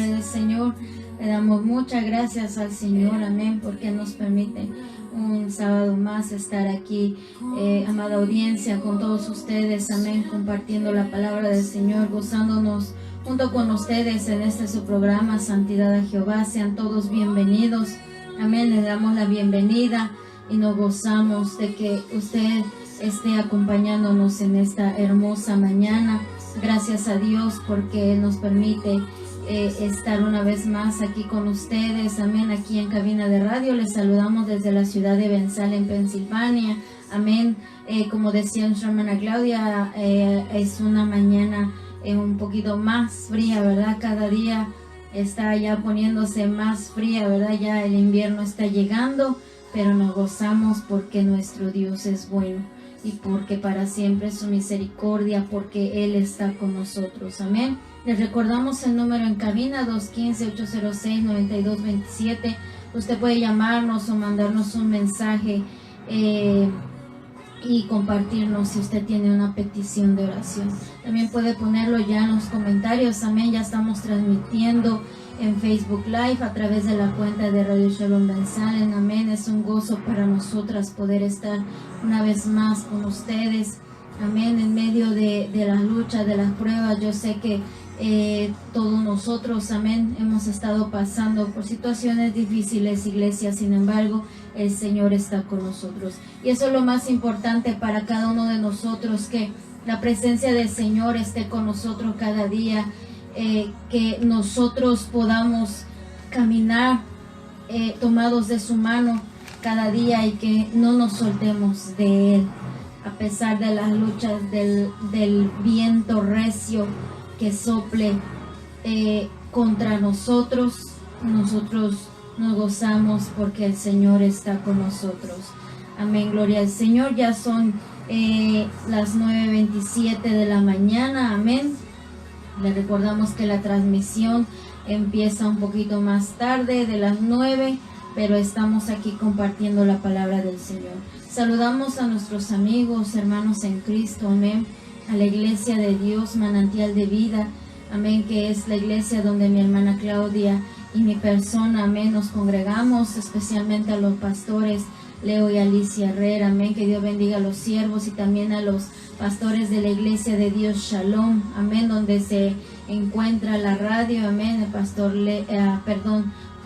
nombre del Señor. Le damos muchas gracias al Señor, amén, porque nos permite un sábado más estar aquí, amada audiencia, con todos ustedes, amén, compartiendo la palabra del Señor, gozándonos junto con ustedes en este su programa, Santidad a Jehová. Sean todos bienvenidos, amén. Les damos la bienvenida y nos gozamos de que usted esté acompañándonos en esta hermosa mañana. Gracias a Dios porque nos permite estar una vez más aquí con ustedes, amén, aquí en cabina de radio. Les saludamos desde la ciudad de Benzal, en Pensilvania, amén. Como decía nuestra hermana Claudia, es una mañana un poquito más fría, ¿verdad? Cada día está ya poniéndose más fría, ¿verdad? Ya el invierno está llegando, pero nos gozamos porque nuestro Dios es bueno y porque para siempre es su misericordia, porque Él está con nosotros, amén. Les recordamos el número en cabina, 215-806-9227. Usted puede llamarnos o mandarnos un mensaje y compartirnos si usted tiene una petición de oración. También puede ponerlo ya en los comentarios, amén. Ya estamos transmitiendo en Facebook Live a través de la cuenta de Radio Shalom Benzal, amén. Es un gozo para nosotras poder estar una vez más con ustedes, amén, en medio de las luchas, de las pruebas. Yo sé que todos nosotros, amén, hemos estado pasando por situaciones difíciles, iglesia. Sin embargo, el Señor está con nosotros, y eso es lo más importante para cada uno de nosotros, que la presencia del Señor esté con nosotros cada día, que nosotros podamos caminar tomados de su mano cada día, y que no nos soltemos de Él a pesar de las luchas del viento recio que sople contra nosotros. Nosotros nos gozamos porque el Señor está con nosotros, amén, gloria al Señor. Ya son las 9:27 de la mañana, amén. Le recordamos que la transmisión empieza un poquito más tarde, de las 9, pero estamos aquí compartiendo la palabra del Señor. Saludamos a nuestros amigos, hermanos en Cristo, amén, a la iglesia de Dios, Manantial de Vida, amén, que es la iglesia donde mi hermana Claudia y mi persona, amén, nos congregamos, especialmente a los pastores Leo y Alicia Herrera, amén. Que Dios bendiga a los siervos y también a los pastores de la iglesia de Dios Shalom, amén, donde se encuentra la radio, amén, el pastor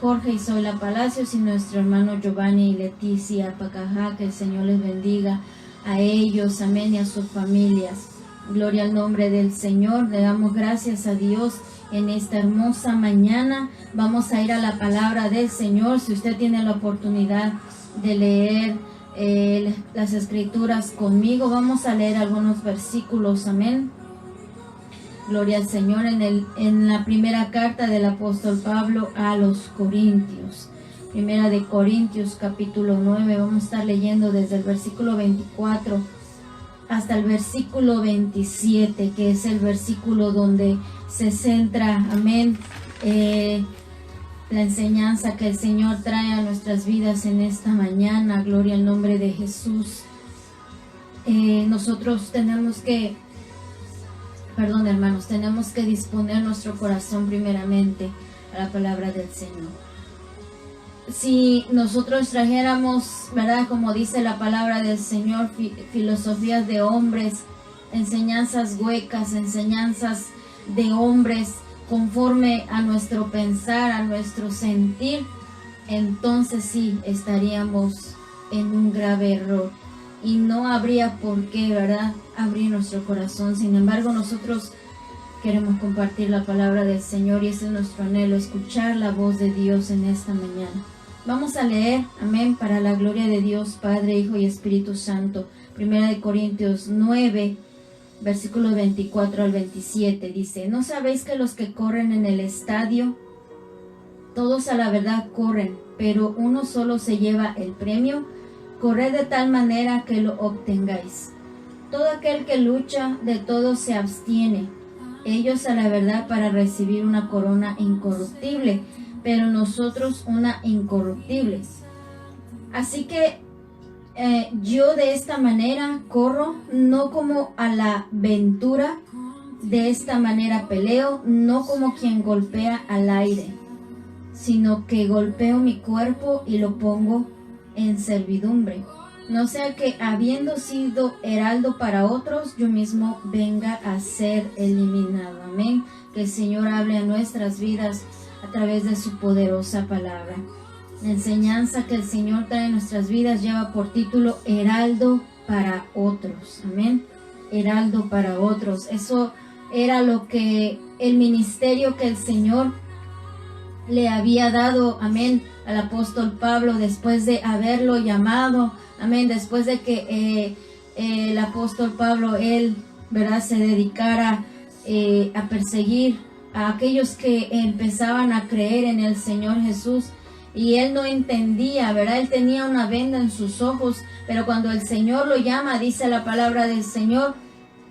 Jorge y Zoila Palacios, y nuestro hermano Giovanni y Leticia Pacajá. Que el Señor les bendiga a ellos, amén, y a sus familias. Gloria al nombre del Señor. Le damos gracias a Dios en esta hermosa mañana. Vamos a ir a la palabra del Señor. Si usted tiene la oportunidad de leer las escrituras conmigo, vamos a leer algunos versículos, amén. Gloria al Señor. En la primera carta del apóstol Pablo a los Corintios, primera de Corintios capítulo 9, vamos a estar leyendo desde el versículo 24 hasta el versículo 27, que es el versículo donde se centra, amén, la enseñanza que el Señor trae a nuestras vidas en esta mañana. Gloria al nombre de Jesús. Nosotros tenemos que disponer nuestro corazón primeramente a la palabra del Señor. Si nosotros trajéramos, ¿verdad?, como dice la palabra del Señor, filosofías de hombres, enseñanzas huecas, enseñanzas de hombres, conforme a nuestro pensar, a nuestro sentir, entonces sí estaríamos en un grave error y no habría por qué, ¿verdad?, abrir nuestro corazón. Sin embargo, nosotros queremos compartir la palabra del Señor, y ese es nuestro anhelo, escuchar la voz de Dios en esta mañana. Vamos a leer, amén, para la gloria de Dios, Padre, Hijo y Espíritu Santo. Primera de Corintios 9, versículos 24 al 27, dice: ¿No sabéis que los que corren en el estadio, todos a la verdad corren, pero uno solo se lleva el premio? Corred de tal manera que lo obtengáis. Todo aquel que lucha, de todo se abstiene. Ellos a la verdad para recibir una corona incorruptible, pero nosotros una incorruptible. Así que yo de esta manera corro, no como a la ventura, de esta manera peleo, no como quien golpea al aire, sino que golpeo mi cuerpo y lo pongo en servidumbre. No sea que, habiendo sido heraldo para otros, yo mismo venga a ser eliminado. Amén. Que el Señor hable a nuestras vidas a través de su poderosa palabra. La enseñanza que el Señor trae en nuestras vidas lleva por título Heraldo para otros. Amén. Heraldo para otros. Eso era lo que el ministerio que el Señor le había dado, amén, al apóstol Pablo después de haberlo llamado, amén, después de que el apóstol Pablo, él, ¿verdad?, se dedicara a perseguir a aquellos que empezaban a creer en el Señor Jesús. Y él no entendía, ¿verdad? Él tenía una venda en sus ojos, pero cuando el Señor lo llama, dice la palabra del Señor,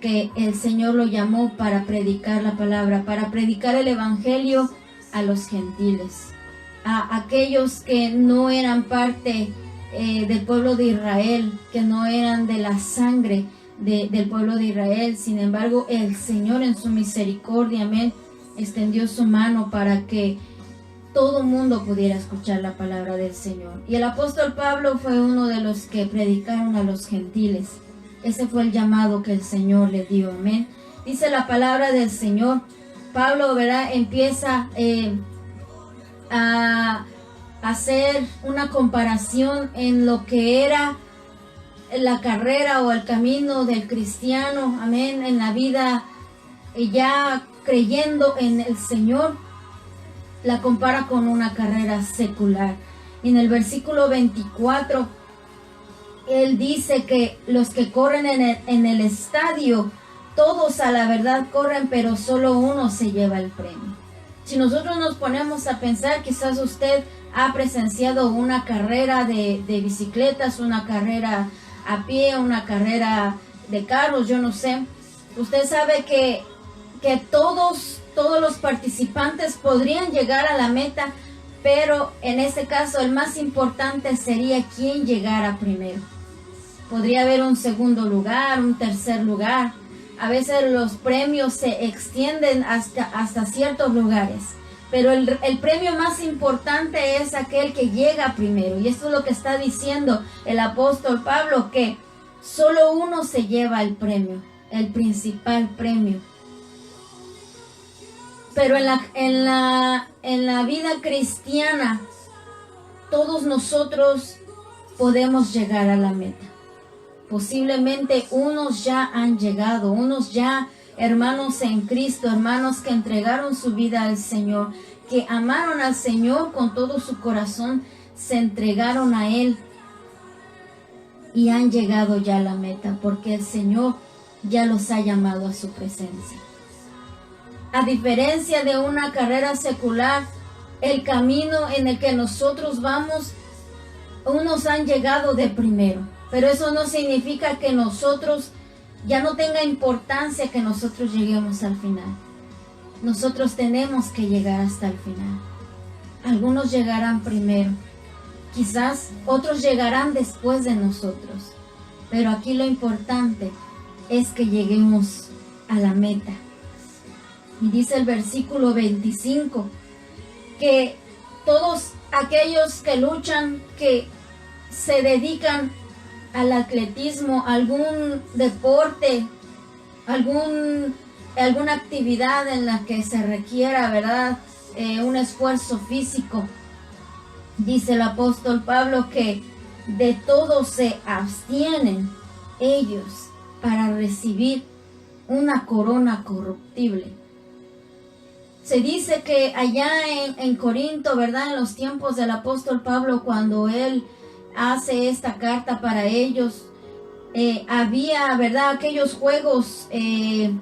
que el Señor lo llamó para predicar la palabra, para predicar el evangelio a los gentiles, a aquellos que no eran parte del pueblo de Israel, que no eran de la sangre del pueblo de Israel. Sin embargo, el Señor en su misericordia, amén, extendió su mano para que todo mundo pudiera escuchar la palabra del Señor. Y el apóstol Pablo fue uno de los que predicaron a los gentiles. Ese fue el llamado que el Señor le dio, amén. Dice la palabra del Señor, Pablo, ¿verdad?, empieza a hacer una comparación en lo que era la carrera o el camino del cristiano, amén, en la vida ya creyendo en el Señor. La compara con una carrera secular. Y en el versículo 24, él dice que los que corren en el estadio, todos a la verdad corren, pero solo uno se lleva el premio. Si nosotros nos ponemos a pensar, quizás usted ha presenciado una carrera de bicicletas, una carrera a pie, una carrera de carros, yo no sé. Usted sabe que todos los participantes podrían llegar a la meta, pero en este caso el más importante sería quién llegara primero. Podría haber un segundo lugar, un tercer lugar. A veces los premios se extienden hasta ciertos lugares, pero el premio más importante es aquel que llega primero. Y esto es lo que está diciendo el apóstol Pablo, que solo uno se lleva el premio, el principal premio. Pero en la vida cristiana, todos nosotros podemos llegar a la meta. Posiblemente unos ya han llegado, unos ya hermanos en Cristo, hermanos que entregaron su vida al Señor, que amaron al Señor con todo su corazón, se entregaron a Él y han llegado ya a la meta, porque el Señor ya los ha llamado a su presencia. A diferencia de una carrera secular, el camino en el que nosotros vamos, unos han llegado de primero. Pero eso no significa que nosotros ya no tenga importancia que nosotros lleguemos al final. Nosotros tenemos que llegar hasta el final. Algunos llegarán primero. Quizás otros llegarán después de nosotros. Pero aquí lo importante es que lleguemos a la meta. Y dice el versículo 25, que todos aquellos que luchan, que se dedican al atletismo, algún deporte, alguna actividad en la que se requiera, ¿verdad?, un esfuerzo físico. Dice el apóstol Pablo que de todo se abstienen ellos para recibir una corona corruptible. Se dice que allá en Corinto, ¿verdad?, en los tiempos del apóstol Pablo, cuando él hace esta carta para ellos, había, ¿verdad?, aquellos juegos en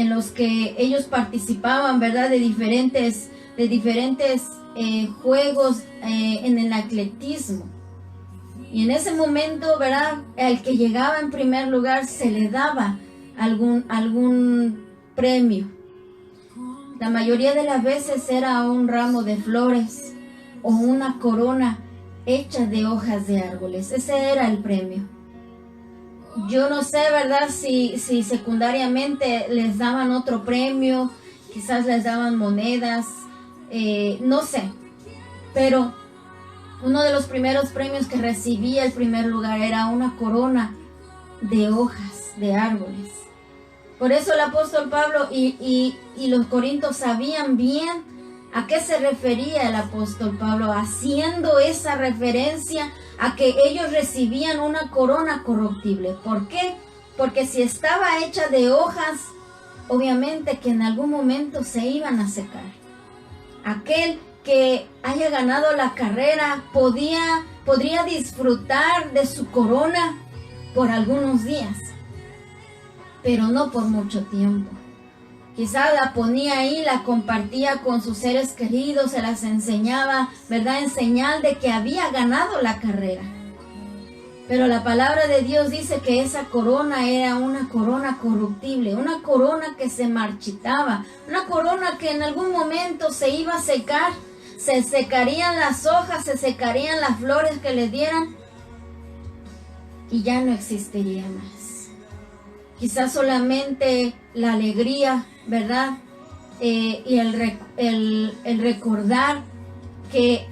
los que ellos participaban, ¿verdad?, de diferentes juegos en el atletismo. Y en ese momento, ¿verdad?, al que llegaba en primer lugar se le daba algún premio. La mayoría de las veces era un ramo de flores o una corona hecha de hojas de árboles. Ese era el premio. Yo no sé, ¿verdad? Si secundariamente les daban otro premio, quizás les daban monedas, no sé. Pero uno de los primeros premios que recibía el primer lugar era una corona de hojas de árboles. Por eso el apóstol Pablo y los corintios sabían bien a qué se refería el apóstol Pablo, haciendo esa referencia a que ellos recibían una corona corruptible. ¿Por qué? Porque si estaba hecha de hojas, obviamente que en algún momento se iban a secar. Aquel que haya ganado la carrera podría disfrutar de su corona por algunos días, pero no por mucho tiempo. Quizás la ponía ahí, la compartía con sus seres queridos, se las enseñaba, ¿verdad? En señal de que había ganado la carrera. Pero la palabra de Dios dice que esa corona era una corona corruptible, una corona que se marchitaba, una corona que en algún momento se iba a secar, se secarían las hojas, se secarían las flores que le dieran y ya no existiría más. Quizás solamente la alegría, ¿verdad? Y el recordar que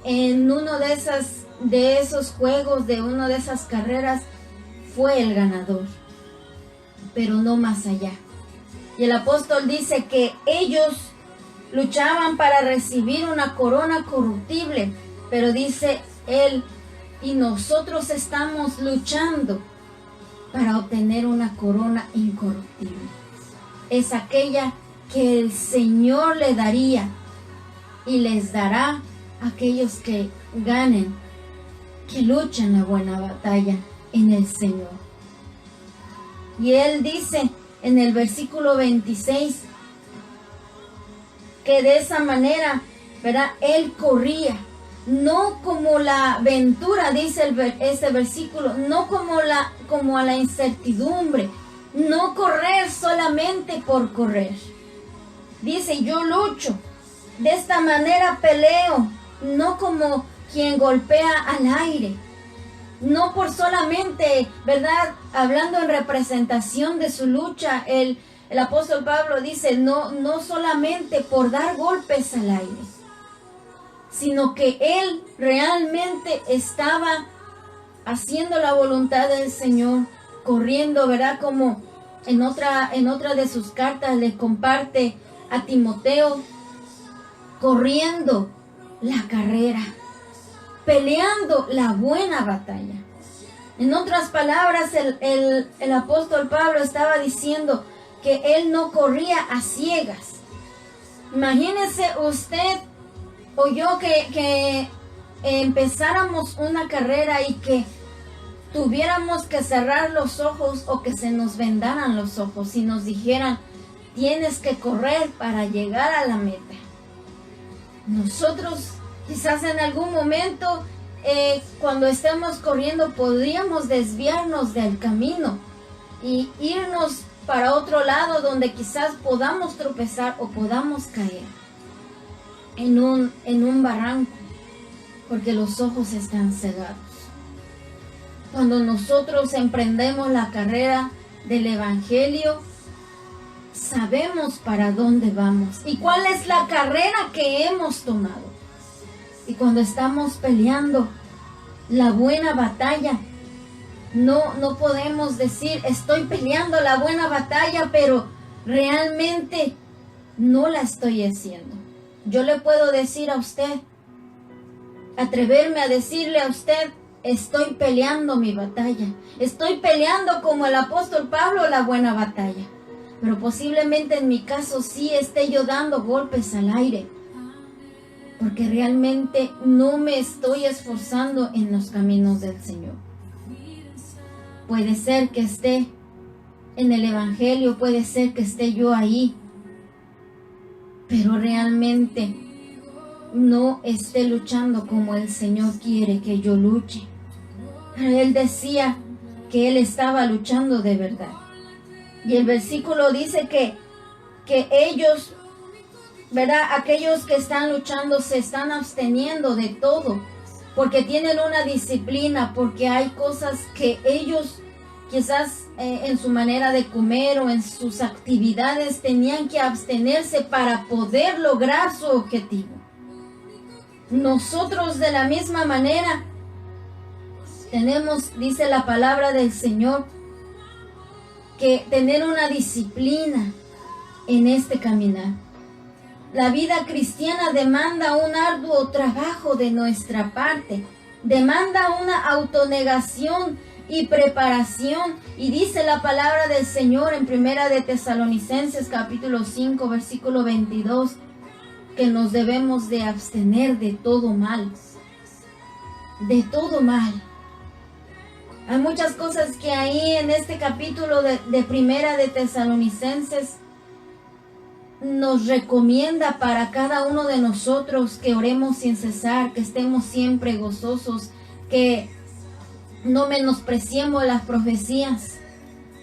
en uno de esos juegos, de una de esas carreras, fue el ganador, pero no más allá. Y el apóstol dice que ellos luchaban para recibir una corona corruptible, pero dice él, y nosotros estamos luchando para obtener una corona incorruptible. Es aquella que el Señor le daría y les dará a aquellos que ganen, que luchan la buena batalla en el Señor. Y él dice en el versículo 26 que de esa manera, ¿verdad? Él corría, no como la aventura, dice este versículo, no como a la incertidumbre, no correr solamente por correr. Dice, yo lucho, de esta manera peleo, no como quien golpea al aire, no por solamente, ¿verdad? Hablando en representación de su lucha, el apóstol Pablo dice, no solamente por dar golpes al aire, sino que él realmente estaba haciendo la voluntad del Señor, corriendo, ¿verdad? Como en otra de sus cartas le comparte a Timoteo, corriendo la carrera, peleando la buena batalla. En otras palabras, el apóstol Pablo estaba diciendo que él no corría a ciegas. Imagínese usted o yo que empezáramos una carrera y que tuviéramos que cerrar los ojos o que se nos vendaran los ojos y nos dijeran, tienes que correr para llegar a la meta. Nosotros quizás en algún momento cuando estemos corriendo podríamos desviarnos del camino y irnos para otro lado donde quizás podamos tropezar o podamos caer en un barranco, porque los ojos están cegados. Cuando nosotros emprendemos la carrera del Evangelio, sabemos para dónde vamos y cuál es la carrera que hemos tomado. Y cuando estamos peleando la buena batalla, no podemos decir, estoy peleando la buena batalla, pero realmente no la estoy haciendo. Yo le puedo decir a usted, atreverme a decirle a usted, estoy peleando mi batalla. Estoy peleando como el apóstol Pablo la buena batalla. Pero posiblemente en mi caso sí esté yo dando golpes al aire, porque realmente no me estoy esforzando en los caminos del Señor. Puede ser que esté en el Evangelio, puede ser que esté yo ahí, pero realmente no esté luchando como el Señor quiere que yo luche. Pero Él decía que Él estaba luchando de verdad. Y el versículo dice que ellos, ¿verdad? Aquellos que están luchando se están absteniendo de todo, porque tienen una disciplina, porque hay cosas que ellos quizás en su manera de comer o en sus actividades tenían que abstenerse para poder lograr su objetivo. Nosotros de la misma manera tenemos, dice la palabra del Señor, que tener una disciplina en este caminar. La vida cristiana demanda un arduo trabajo de nuestra parte, demanda una autonegación y preparación, y dice la palabra del Señor en Primera de Tesalonicenses capítulo 5 versículo 22 que nos debemos de abstener de todo mal, de todo mal. Hay muchas cosas que ahí en este capítulo de Primera de Tesalonicenses nos recomienda para cada uno de nosotros, que oremos sin cesar, que estemos siempre gozosos, que no menospreciemos las profecías,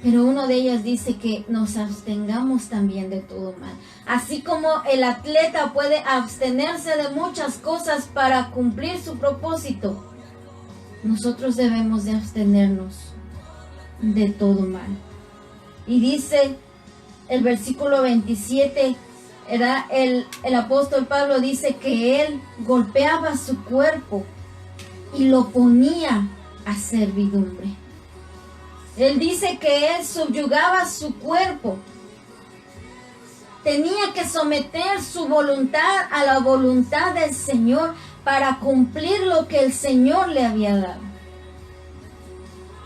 pero uno de ellas dice que nos abstengamos también de todo mal. Así como el atleta puede abstenerse de muchas cosas para cumplir su propósito, nosotros debemos de abstenernos de todo mal. Y dice el versículo 27, el apóstol Pablo dice que él golpeaba su cuerpo y lo ponía a servidumbre. Él dice que él subyugaba su cuerpo. Tenía que someter su voluntad a la voluntad del Señor para cumplir lo que el Señor le había dado.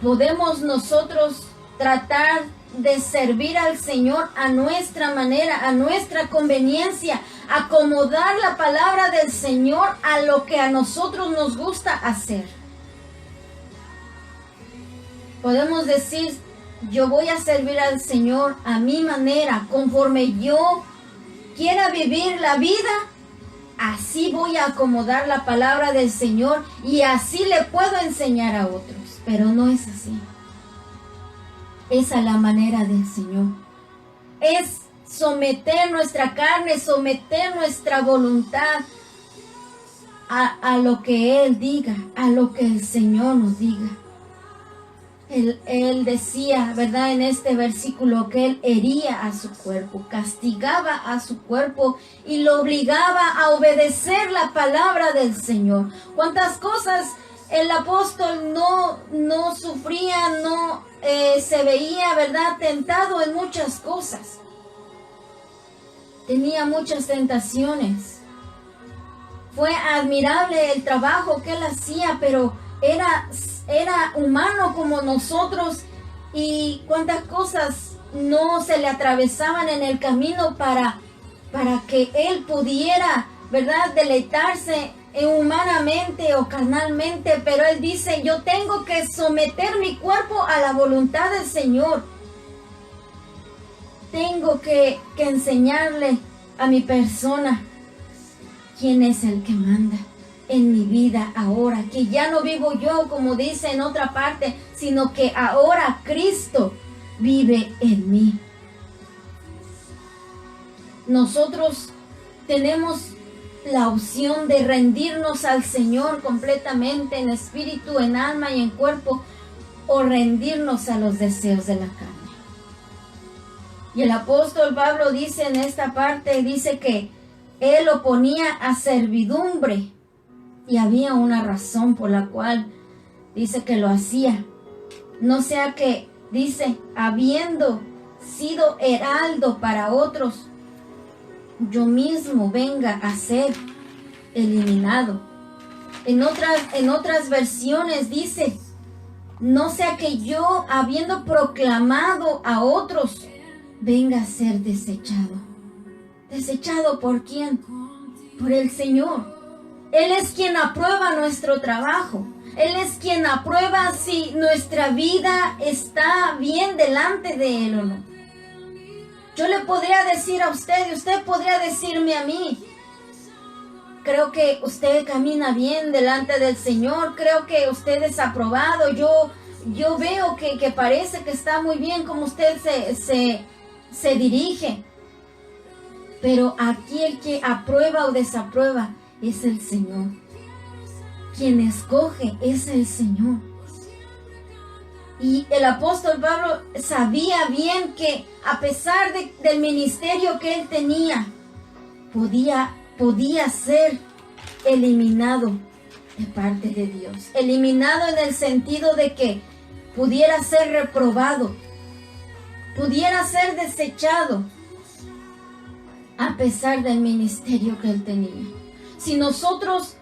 Podemos nosotros tratar de servir al Señor a nuestra manera, a nuestra conveniencia, acomodar la palabra del Señor a lo que a nosotros nos gusta hacer. Podemos decir, yo voy a servir al Señor a mi manera, conforme yo quiera vivir la vida, así voy a acomodar la palabra del Señor y así le puedo enseñar a otros. Pero no es así. Esa es la manera del Señor. Es someter nuestra carne, someter nuestra voluntad a lo que Él diga, a lo que el Señor nos diga. Él decía, ¿verdad? En este versículo que Él hería a su cuerpo, castigaba a su cuerpo y lo obligaba a obedecer la palabra del Señor. ¿Cuántas cosas el apóstol no sufría, no se veía, ¿verdad?, tentado en muchas cosas? Tenía muchas tentaciones. Fue admirable el trabajo que él hacía, pero era humano como nosotros, y cuántas cosas no se le atravesaban en el camino para que él pudiera, ¿verdad?, deleitarse humanamente o carnalmente. Pero él dice, yo tengo que someter mi cuerpo a la voluntad del Señor. Tengo que enseñarle a mi persona quién es el que manda en mi vida ahora, que ya no vivo yo, como dice en otra parte, sino que ahora Cristo vive en mí. Nosotros tenemos la opción de rendirnos al Señor completamente, en espíritu, en alma y en cuerpo, o rendirnos a los deseos de la carne. Y el apóstol Pablo dice en esta parte, dice que él lo ponía a servidumbre, y había una razón por la cual dice que lo hacía. No sea que, dice, habiendo sido heraldo para otros, yo mismo venga a ser eliminado. En otras versiones dice, no sea que yo, habiendo proclamado a otros, venga a ser desechado. ¿Desechado por quién? Por el Señor. Él es quien aprueba nuestro trabajo. Él es quien aprueba si nuestra vida está bien delante de Él o no. Yo le podría decir a usted, y usted podría decirme a mí, creo que usted camina bien delante del Señor, creo que usted es aprobado, yo veo que parece que está muy bien como usted se dirige. Pero aquí el que aprueba o desaprueba es el Señor. Quien escoge es el Señor. Y el apóstol Pablo sabía bien que a pesar del ministerio que él tenía, podía ser eliminado de parte de Dios. Eliminado en el sentido de que pudiera ser reprobado, pudiera ser desechado, a pesar del ministerio que él tenía. Si en nosotros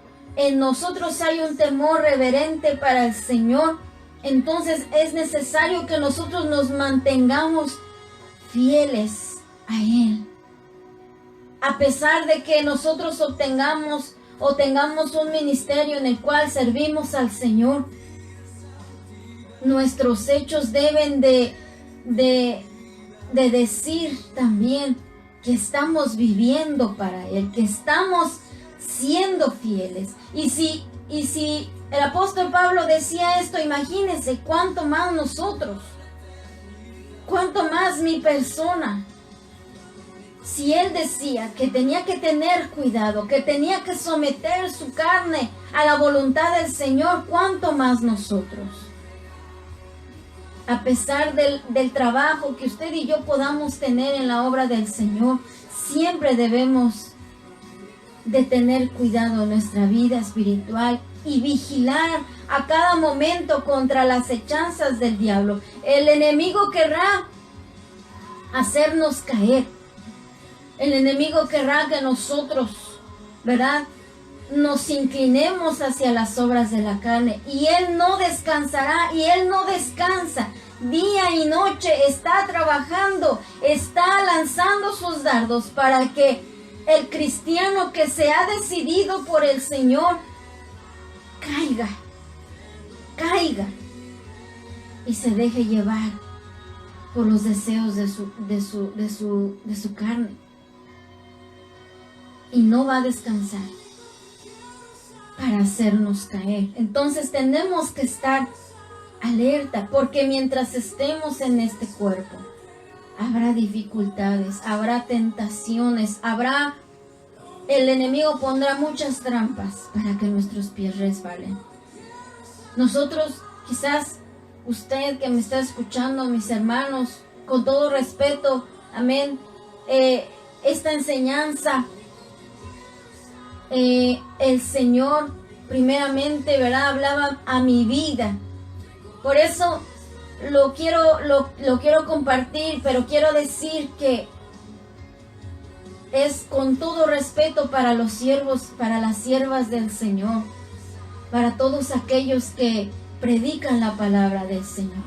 hay un temor reverente para el Señor, entonces es necesario que nosotros nos mantengamos fieles a Él. A pesar de que nosotros tengamos un ministerio en el cual servimos al Señor, nuestros hechos deben de decir también que estamos viviendo para Él, que estamos siendo fieles. Y si el apóstol Pablo decía esto, imagínense cuánto más nosotros, cuánto más mi persona. Si él decía que tenía que tener cuidado, que tenía que someter su carne a la voluntad del Señor, cuánto más nosotros. A pesar del trabajo que usted y yo podamos tener en la obra del Señor, siempre debemos de tener cuidado en nuestra vida espiritual y vigilar a cada momento contra las acechanzas del diablo. El enemigo querrá hacernos caer. El enemigo querrá que nosotros, ¿verdad?, nos inclinemos hacia las obras de la carne. Y Él no descansará, y Él no descansa. Día y noche está trabajando, está lanzando sus dardos para que el cristiano que se ha decidido por el Señor caiga y se deje llevar por los deseos de su carne. Y no va a descansar para hacernos caer. Entonces tenemos que estar alerta, porque mientras estemos en este cuerpo, habrá dificultades, habrá tentaciones, el enemigo pondrá muchas trampas para que nuestros pies resbalen. Nosotros, quizás usted que me está escuchando, mis hermanos, con todo respeto, amén, esta enseñanza, el Señor primeramente, ¿verdad?, hablaba a mi vida. Por eso lo quiero compartir, pero quiero decir que es con todo respeto para los siervos, para las siervas del Señor, para todos aquellos que predican la palabra del Señor.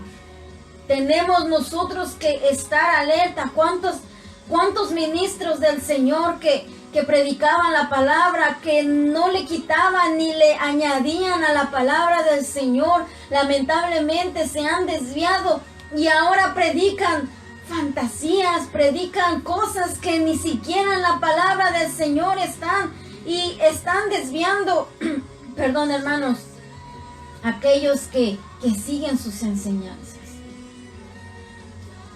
Tenemos nosotros que estar alerta. ¿Cuántos ministros del Señor que predicaban la palabra, que no le quitaban ni le añadían a la palabra del Señor, lamentablemente se han desviado y ahora predican fantasías, predican cosas que ni siquiera en la palabra del Señor están, y están desviando, perdón, hermanos, aquellos que siguen sus enseñanzas.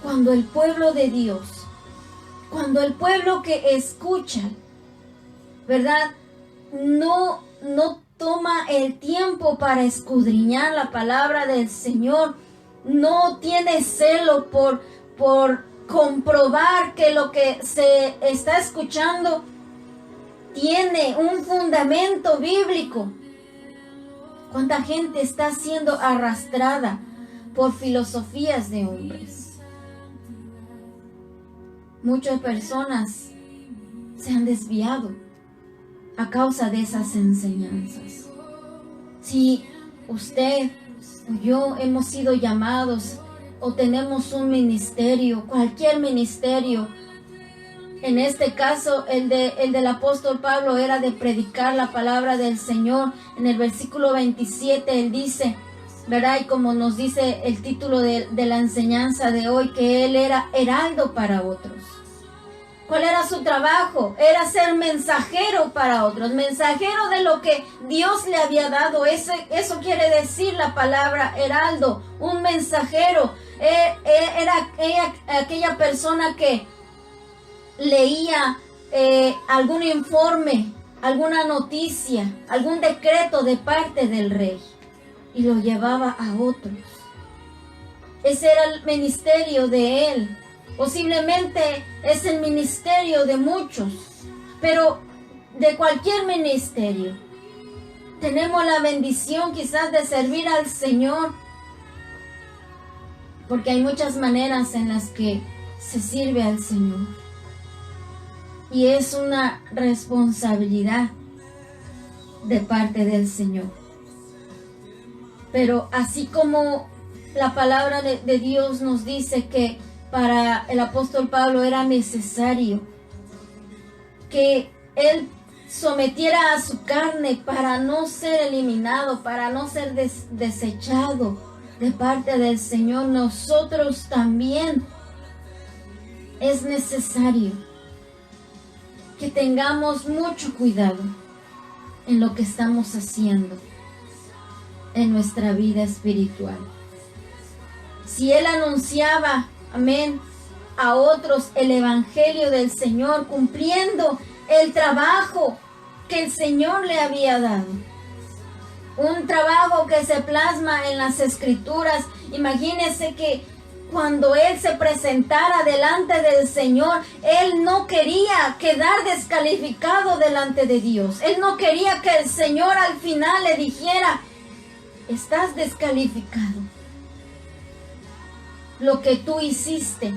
Cuando el pueblo de Dios, cuando el pueblo que escucha, ¿verdad?, no toma el tiempo para escudriñar la palabra del Señor, no tiene celo por comprobar que lo que se está escuchando tiene un fundamento bíblico. ¿Cuánta gente está siendo arrastrada por filosofías de hombres? Muchas personas se han desviado a causa de esas enseñanzas. Si usted o yo hemos sido llamados o tenemos un ministerio, cualquier ministerio, en este caso el del apóstol Pablo era de predicar la palabra del Señor. En el versículo 27 él dice, ¿verdad?, y como nos dice el título de la enseñanza de hoy, que él era heraldo para otros. ¿Cuál era su trabajo? Era ser mensajero para otros, mensajero de lo que Dios le había dado. Eso quiere decir la palabra heraldo, un mensajero. Era aquella persona que leía algún informe, alguna noticia, algún decreto de parte del rey y lo llevaba a otros. Ese era el ministerio de él. Posiblemente es el ministerio de muchos, pero de cualquier ministerio tenemos la bendición quizás de servir al Señor, porque hay muchas maneras en las que se sirve al Señor y es una responsabilidad de parte del Señor. Pero así como la palabra de Dios nos dice que para el apóstol Pablo era necesario que él sometiera a su carne para no ser eliminado, para no ser desechado de parte del Señor, nosotros también es necesario que tengamos mucho cuidado en lo que estamos haciendo en nuestra vida espiritual. Si él anunciaba, amén, a otros el evangelio del Señor, cumpliendo el trabajo que el Señor le había dado, un trabajo que se plasma en las Escrituras. Imagínese que cuando él se presentara delante del Señor, él no quería quedar descalificado delante de Dios. Él no quería que el Señor al final le dijera: estás descalificado. Lo que tú hiciste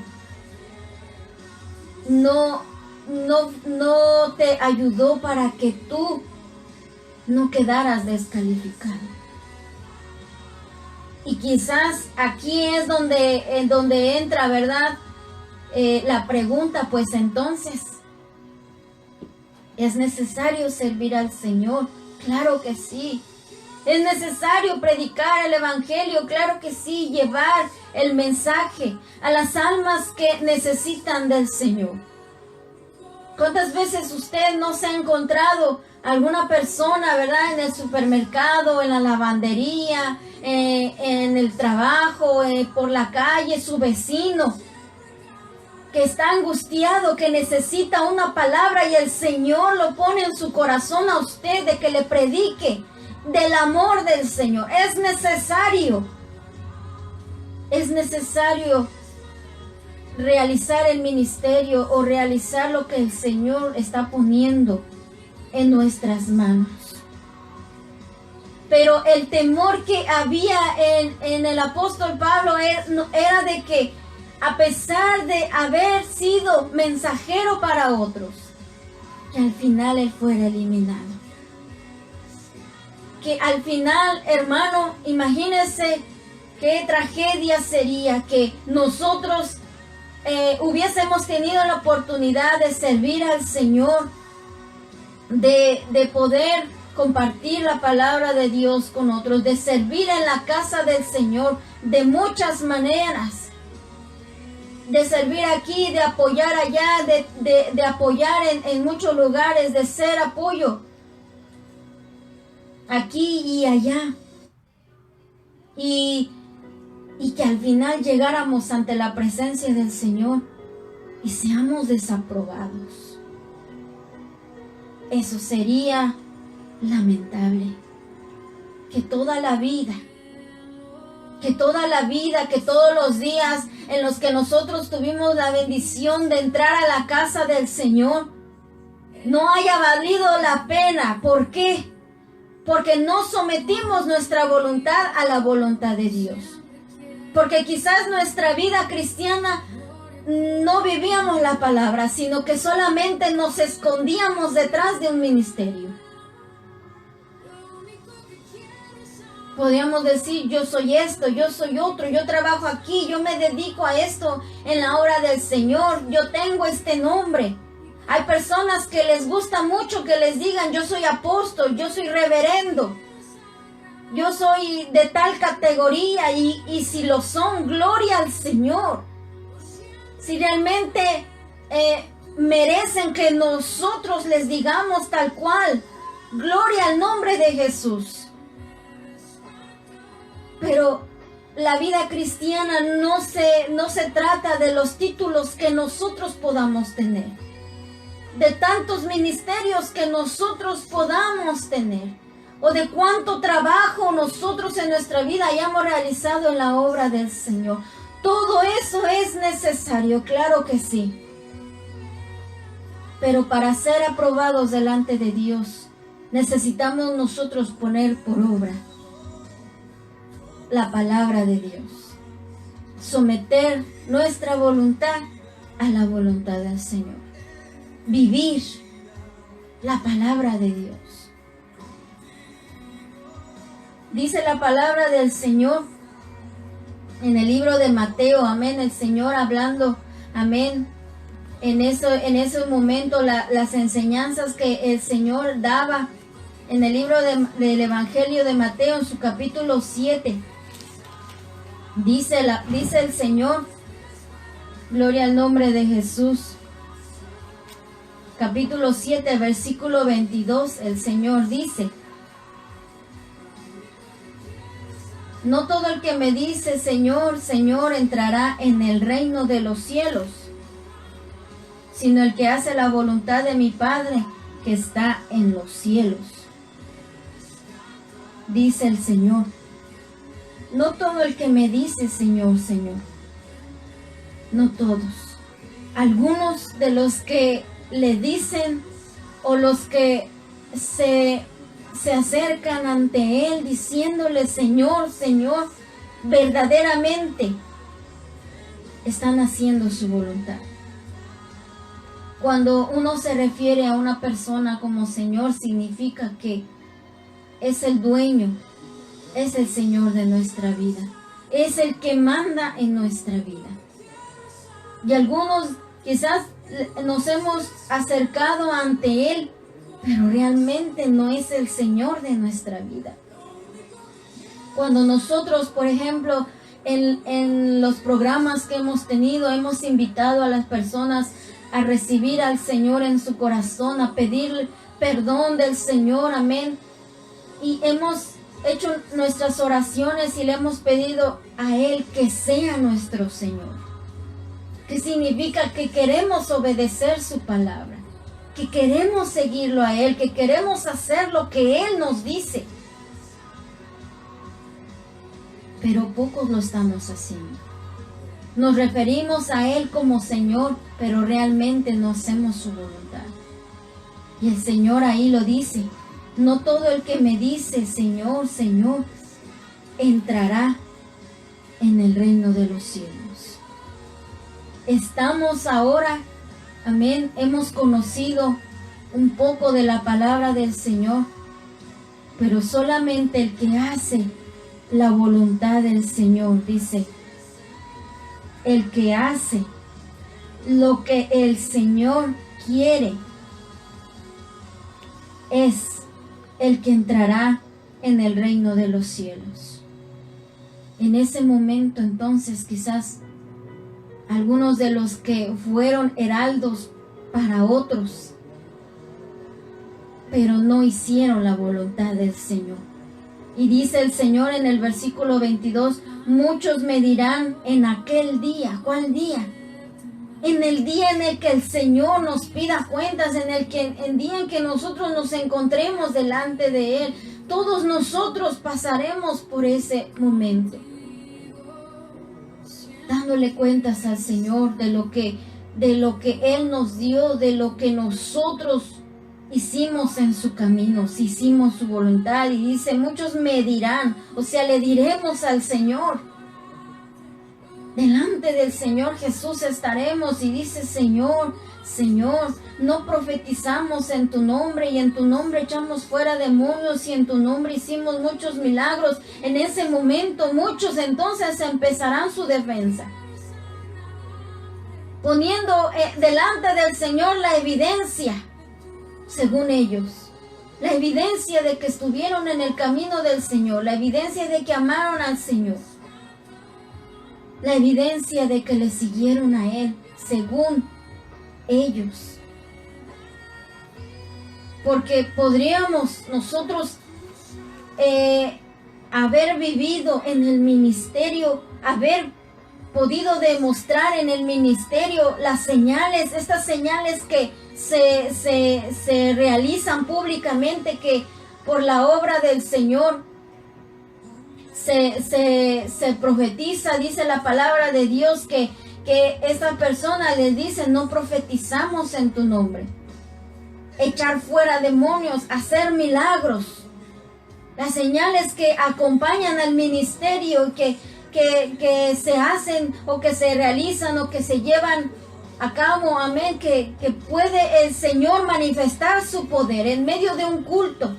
no te ayudó para que tú no quedaras descalificado. Y quizás aquí es donde entra, ¿verdad? La pregunta, pues entonces, ¿es necesario servir al Señor? Claro que sí. ¿Es necesario predicar el evangelio? Claro que sí. Llevar el mensaje a las almas que necesitan del Señor. ¿Cuántas veces usted no se ha encontrado alguna persona, verdad, en el supermercado, en la lavandería, en el trabajo, por la calle, su vecino, que está angustiado, que necesita una palabra y el Señor lo pone en su corazón a usted de que le predique del amor del Señor? Es necesario realizar el ministerio o realizar lo que el Señor está poniendo en nuestras manos. Pero el temor que había en el apóstol Pablo era de que, a pesar de haber sido mensajero para otros, que al final él fuera eliminado. Que al final, hermano, imagínense qué tragedia sería que nosotros hubiésemos tenido la oportunidad de servir al Señor, de poder compartir la palabra de Dios con otros, de servir en la casa del Señor de muchas maneras, de servir aquí, de apoyar allá, de apoyar en muchos lugares, de ser apoyo aquí y allá, y que al final llegáramos ante la presencia del Señor y seamos desaprobados. Eso sería lamentable. Que toda la vida, que todos los días en los que nosotros tuvimos la bendición de entrar a la casa del Señor, no haya valido la pena. ¿Por qué? Porque no sometimos nuestra voluntad a la voluntad de Dios. Porque quizás nuestra vida cristiana no vivíamos la palabra, sino que solamente nos escondíamos detrás de un ministerio. Podríamos decir: yo soy esto, yo soy otro, yo trabajo aquí, yo me dedico a esto en la obra del Señor, yo tengo este nombre. Hay personas que les gusta mucho que les digan: yo soy apóstol, yo soy reverendo, yo soy de tal categoría, y si lo son, gloria al Señor. Si realmente merecen que nosotros les digamos tal cual, gloria al nombre de Jesús. Pero la vida cristiana no se trata de los títulos que nosotros podamos tener, de tantos ministerios que nosotros podamos tener, o de cuánto trabajo nosotros en nuestra vida hayamos realizado en la obra del Señor. Todo eso es necesario, claro que sí. Pero para ser aprobados delante de Dios, necesitamos nosotros poner por obra la palabra de Dios. Someter nuestra voluntad a la voluntad del Señor. Vivir la palabra de Dios. Dice la palabra del Señor en el libro de Mateo, amén, el Señor hablando, amén, en ese momento las enseñanzas que el Señor daba en el libro del Evangelio de Mateo, en su capítulo 7, dice el Señor, gloria al nombre de Jesús, capítulo 7, versículo 22, el Señor dice: no todo el que me dice Señor, Señor entrará en el reino de los cielos, sino el que hace la voluntad de mi Padre que está en los cielos. Dice el Señor, no todo el que me dice Señor, Señor, no todos. Algunos de los que le dicen o los que se acercan ante Él diciéndole Señor, Señor, verdaderamente están haciendo su voluntad. Cuando uno se refiere a una persona como Señor, significa que es el dueño, es el Señor de nuestra vida, es el que manda en nuestra vida. Y algunos quizás nos hemos acercado ante Él, pero realmente no es el Señor de nuestra vida. Cuando nosotros, por ejemplo, en los programas que hemos tenido, hemos invitado a las personas a recibir al Señor en su corazón, a pedir perdón del Señor, amén. Y hemos hecho nuestras oraciones y le hemos pedido a Él que sea nuestro Señor. Que significa que queremos obedecer su palabra, que queremos seguirlo a Él, que queremos hacer lo que Él nos dice. Pero pocos lo estamos haciendo. Nos referimos a Él como Señor, pero realmente no hacemos su voluntad. Y el Señor ahí lo dice, no todo el que me dice Señor, Señor, entrará en el reino de los cielos. Estamos ahora, amén, hemos conocido un poco de la palabra del Señor, pero solamente el que hace la voluntad del Señor, dice, el que hace lo que el Señor quiere, es el que entrará en el reino de los cielos. En ese momento, entonces, quizás algunos de los que fueron heraldos para otros, pero no hicieron la voluntad del Señor. Y dice el Señor en el versículo 22, muchos me dirán en aquel día, ¿cuál día? En el día en el que el Señor nos pida cuentas, en el día en que nosotros nos encontremos delante de Él, todos nosotros pasaremos por ese momento, dándole cuentas al Señor de lo que Él nos dio, de lo que nosotros hicimos en su camino, si hicimos su voluntad. Y dice, muchos me dirán, o sea, le diremos al Señor. Delante del Señor Jesús estaremos y dice, Señor, Señor, no profetizamos en tu nombre y en tu nombre echamos fuera demonios y en tu nombre hicimos muchos milagros. En ese momento muchos entonces empezarán su defensa, poniendo delante del Señor la evidencia, según ellos, la evidencia de que estuvieron en el camino del Señor, la evidencia de que amaron al Señor, la evidencia de que le siguieron a Él, según ellos. Porque podríamos nosotros haber vivido en el ministerio, haber podido demostrar en el ministerio las señales, estas señales que se realizan públicamente, que por la obra del Señor se profetiza, dice la palabra de Dios que esta persona le dice, no profetizamos en tu nombre. Echar fuera demonios, hacer milagros. Las señales que acompañan al ministerio, que se hacen o que se realizan o que se llevan a cabo, amén, que puede el Señor manifestar su poder en medio de un culto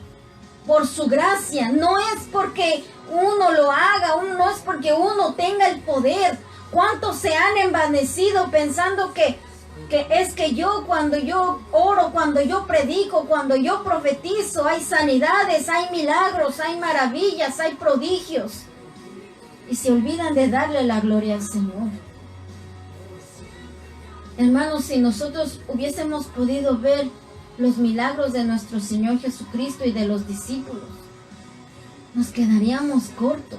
por su gracia. No es porque uno lo haga, no es porque uno tenga el poder. ¿Cuántos se han envanecido pensando que es que yo, cuando yo oro, cuando yo predico, cuando yo profetizo, hay sanidades, hay milagros, hay maravillas, hay prodigios? Y se olvidan de darle la gloria al Señor. Hermanos, si nosotros hubiésemos podido ver los milagros de nuestro Señor Jesucristo y de los discípulos, nos quedaríamos cortos.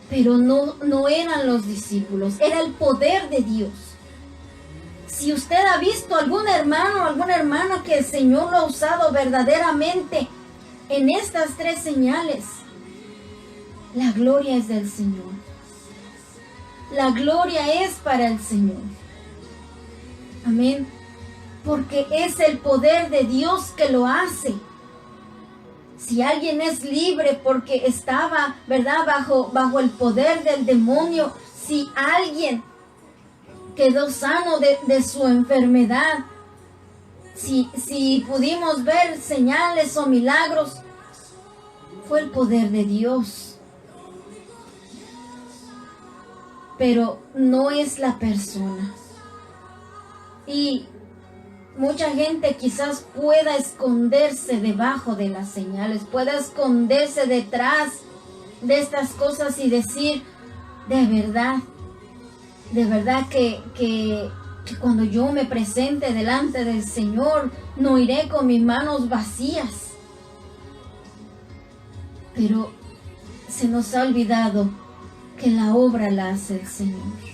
Pero no eran los discípulos, era el poder de Dios. Si usted ha visto algún hermano o alguna hermana que el Señor lo ha usado verdaderamente en estas tres señales, la gloria es del Señor. La gloria es para el Señor. Amén. Porque es el poder de Dios que lo hace. Si alguien es libre porque estaba, ¿verdad?, bajo el poder del demonio, si alguien quedó sano de su enfermedad, si pudimos ver señales o milagros, fue el poder de Dios. Pero no es la persona. Y mucha gente quizás pueda esconderse debajo de las señales, pueda esconderse detrás de estas cosas y decir, de verdad que cuando yo me presente delante del Señor, no iré con mis manos vacías. Pero se nos ha olvidado que la obra la hace el Señor.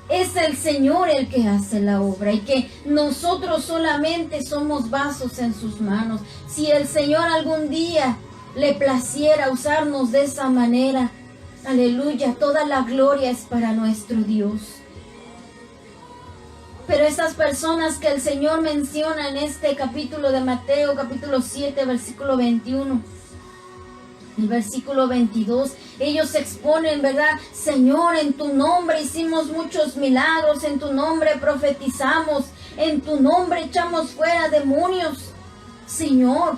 Es el Señor el que hace la obra y que nosotros solamente somos vasos en sus manos. Si el Señor algún día le placiera usarnos de esa manera, aleluya, toda la gloria es para nuestro Dios. Pero esas personas que el Señor menciona en este capítulo de Mateo, capítulo 7, versículo 21, el versículo 22, ellos exponen, ¿verdad? Señor, en tu nombre hicimos muchos milagros, en tu nombre profetizamos, en tu nombre echamos fuera demonios. Señor,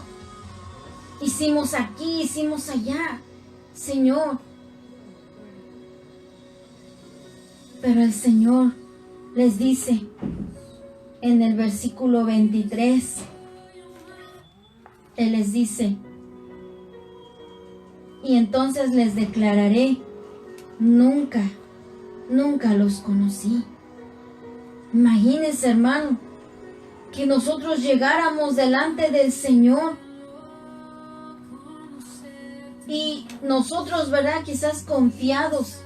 hicimos aquí, hicimos allá, Señor. Pero el Señor les dice en el versículo 23, Él les dice, y entonces les declararé, nunca los conocí. Imagínense, hermano, que nosotros llegáramos delante del Señor y nosotros, ¿verdad?, quizás confiados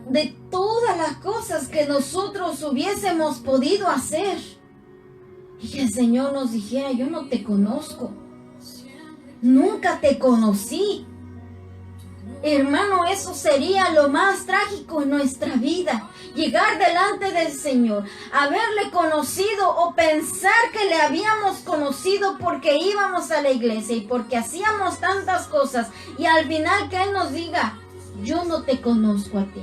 de todas las cosas que nosotros hubiésemos podido hacer, y que el Señor nos dijera, yo no te conozco, nunca te conocí. Hermano, eso sería lo más trágico en nuestra vida. Llegar delante del Señor, haberle conocido o pensar que le habíamos conocido porque íbamos a la iglesia y porque hacíamos tantas cosas, y al final que Él nos diga, yo no te conozco a ti.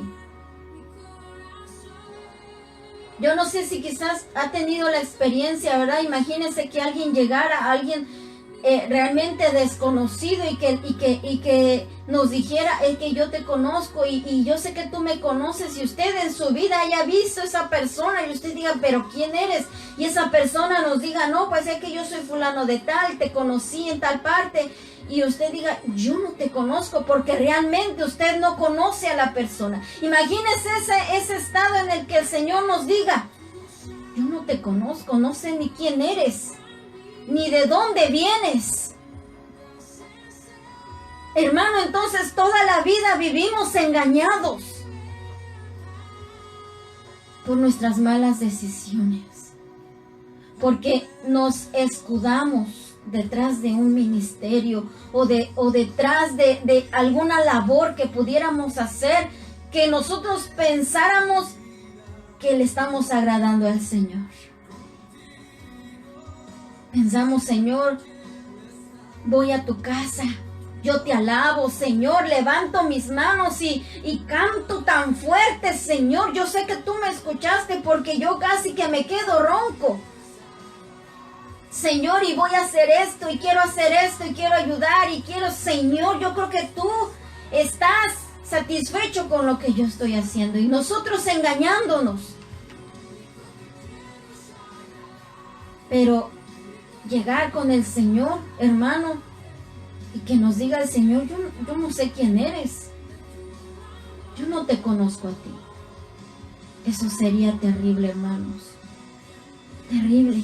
Yo no sé si quizás ha tenido la experiencia, ¿verdad? Imagínense que alguien llegara, alguien realmente desconocido y que nos dijera, es que yo te conozco y yo sé que tú me conoces, y usted en su vida haya visto a esa persona y usted diga, pero ¿quién eres? Y esa persona nos diga, no, pues es que yo soy fulano de tal, te conocí en tal parte, y usted diga, yo no te conozco, porque realmente usted no conoce a la persona. Imagínese ese estado en el que el Señor nos diga, yo no te conozco, no sé ni quién eres, ni de dónde vienes. Hermano, entonces toda la vida vivimos engañados por nuestras malas decisiones, porque nos escudamos detrás de un ministerio o detrás de alguna labor que pudiéramos hacer, que nosotros pensáramos que le estamos agradando al Señor. Pensamos, Señor, voy a tu casa, yo te alabo, Señor, levanto mis manos y canto tan fuerte, Señor. Yo sé que tú me escuchaste porque yo casi que me quedo ronco. Señor, y voy a hacer esto, y quiero hacer esto, y quiero ayudar, y quiero, Señor, yo creo que tú estás satisfecho con lo que yo estoy haciendo, y nosotros engañándonos. Pero llegar con el Señor, hermano, y que nos diga el Señor, yo no sé quién eres, yo no te conozco a ti. Eso sería terrible, hermanos, terrible.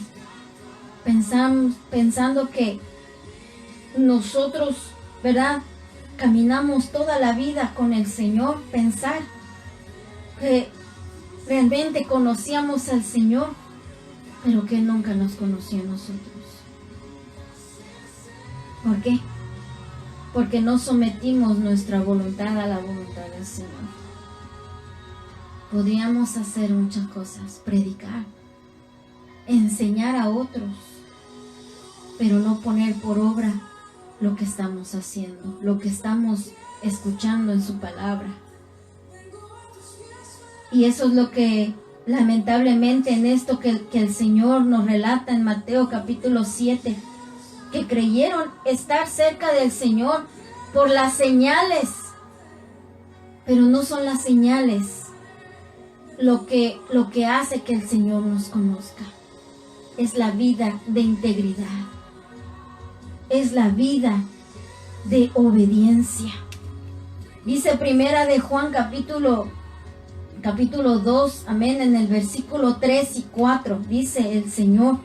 Pensando que nosotros, ¿verdad?, caminamos toda la vida con el Señor, pensar que realmente conocíamos al Señor, pero que Él nunca nos conoció a nosotros. ¿Por qué? Porque no sometimos nuestra voluntad a la voluntad del Señor. Podríamos hacer muchas cosas, predicar, enseñar a otros, pero no poner por obra lo que estamos haciendo, lo que estamos escuchando en su palabra. Y eso es lo que lamentablemente en esto que el Señor nos relata en Mateo capítulo 7, que creyeron estar cerca del Señor por las señales, pero no son las señales lo que hace que el Señor nos conozca. Es la vida de integridad, es la vida de obediencia. Dice Primera de Juan capítulo 2, amén, en el versículo 3 y 4, dice el Señor,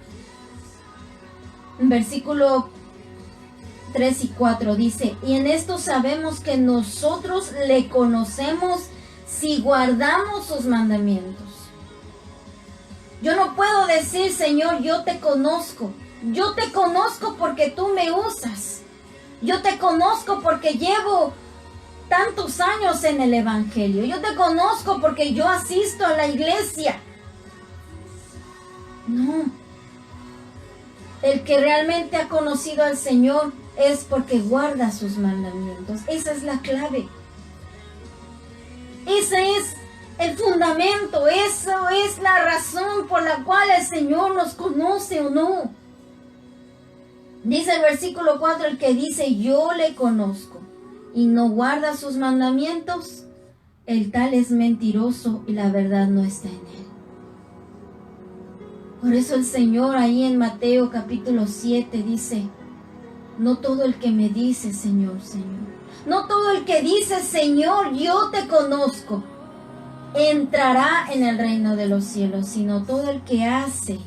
en versículo 3 y 4 dice: y en esto sabemos que nosotros le conocemos si guardamos sus mandamientos. Yo no puedo decir, Señor, yo te conozco porque tú me usas, yo te conozco porque llevo tantos años en el Evangelio, yo te conozco porque yo asisto a la iglesia. No, el que realmente ha conocido al Señor es porque guarda sus mandamientos. Esa es la clave, ese es el fundamento, eso es la razón por la cual el Señor nos conoce o no. Dice el versículo 4, el que dice yo le conozco y no guarda sus mandamientos, el tal es mentiroso y la verdad no está en él. Por eso el Señor ahí en Mateo capítulo 7 dice: no todo el que me dice Señor, Señor, no todo el que dice Señor, yo te conozco, entrará en el reino de los cielos, sino todo el que hace,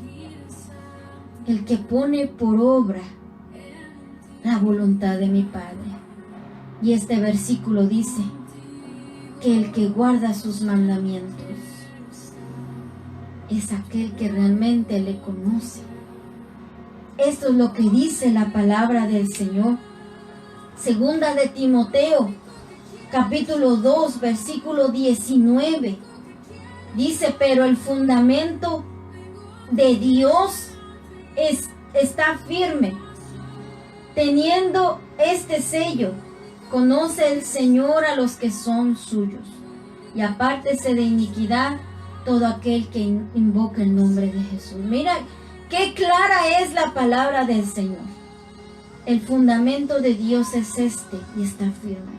el que pone por obra la voluntad de mi Padre. Y este versículo dice que el que guarda sus mandamientos es aquel que realmente le conoce. Esto es lo que dice la palabra del Señor. Segunda de Timoteo, capítulo 2, versículo 19. Dice: pero el fundamento de Dios está firme, teniendo este sello: conoce el Señor a los que son suyos, y apártese de iniquidad todo aquel que invoca el nombre de Jesús. Mira qué clara es la palabra del Señor. El fundamento de Dios es este y está firme.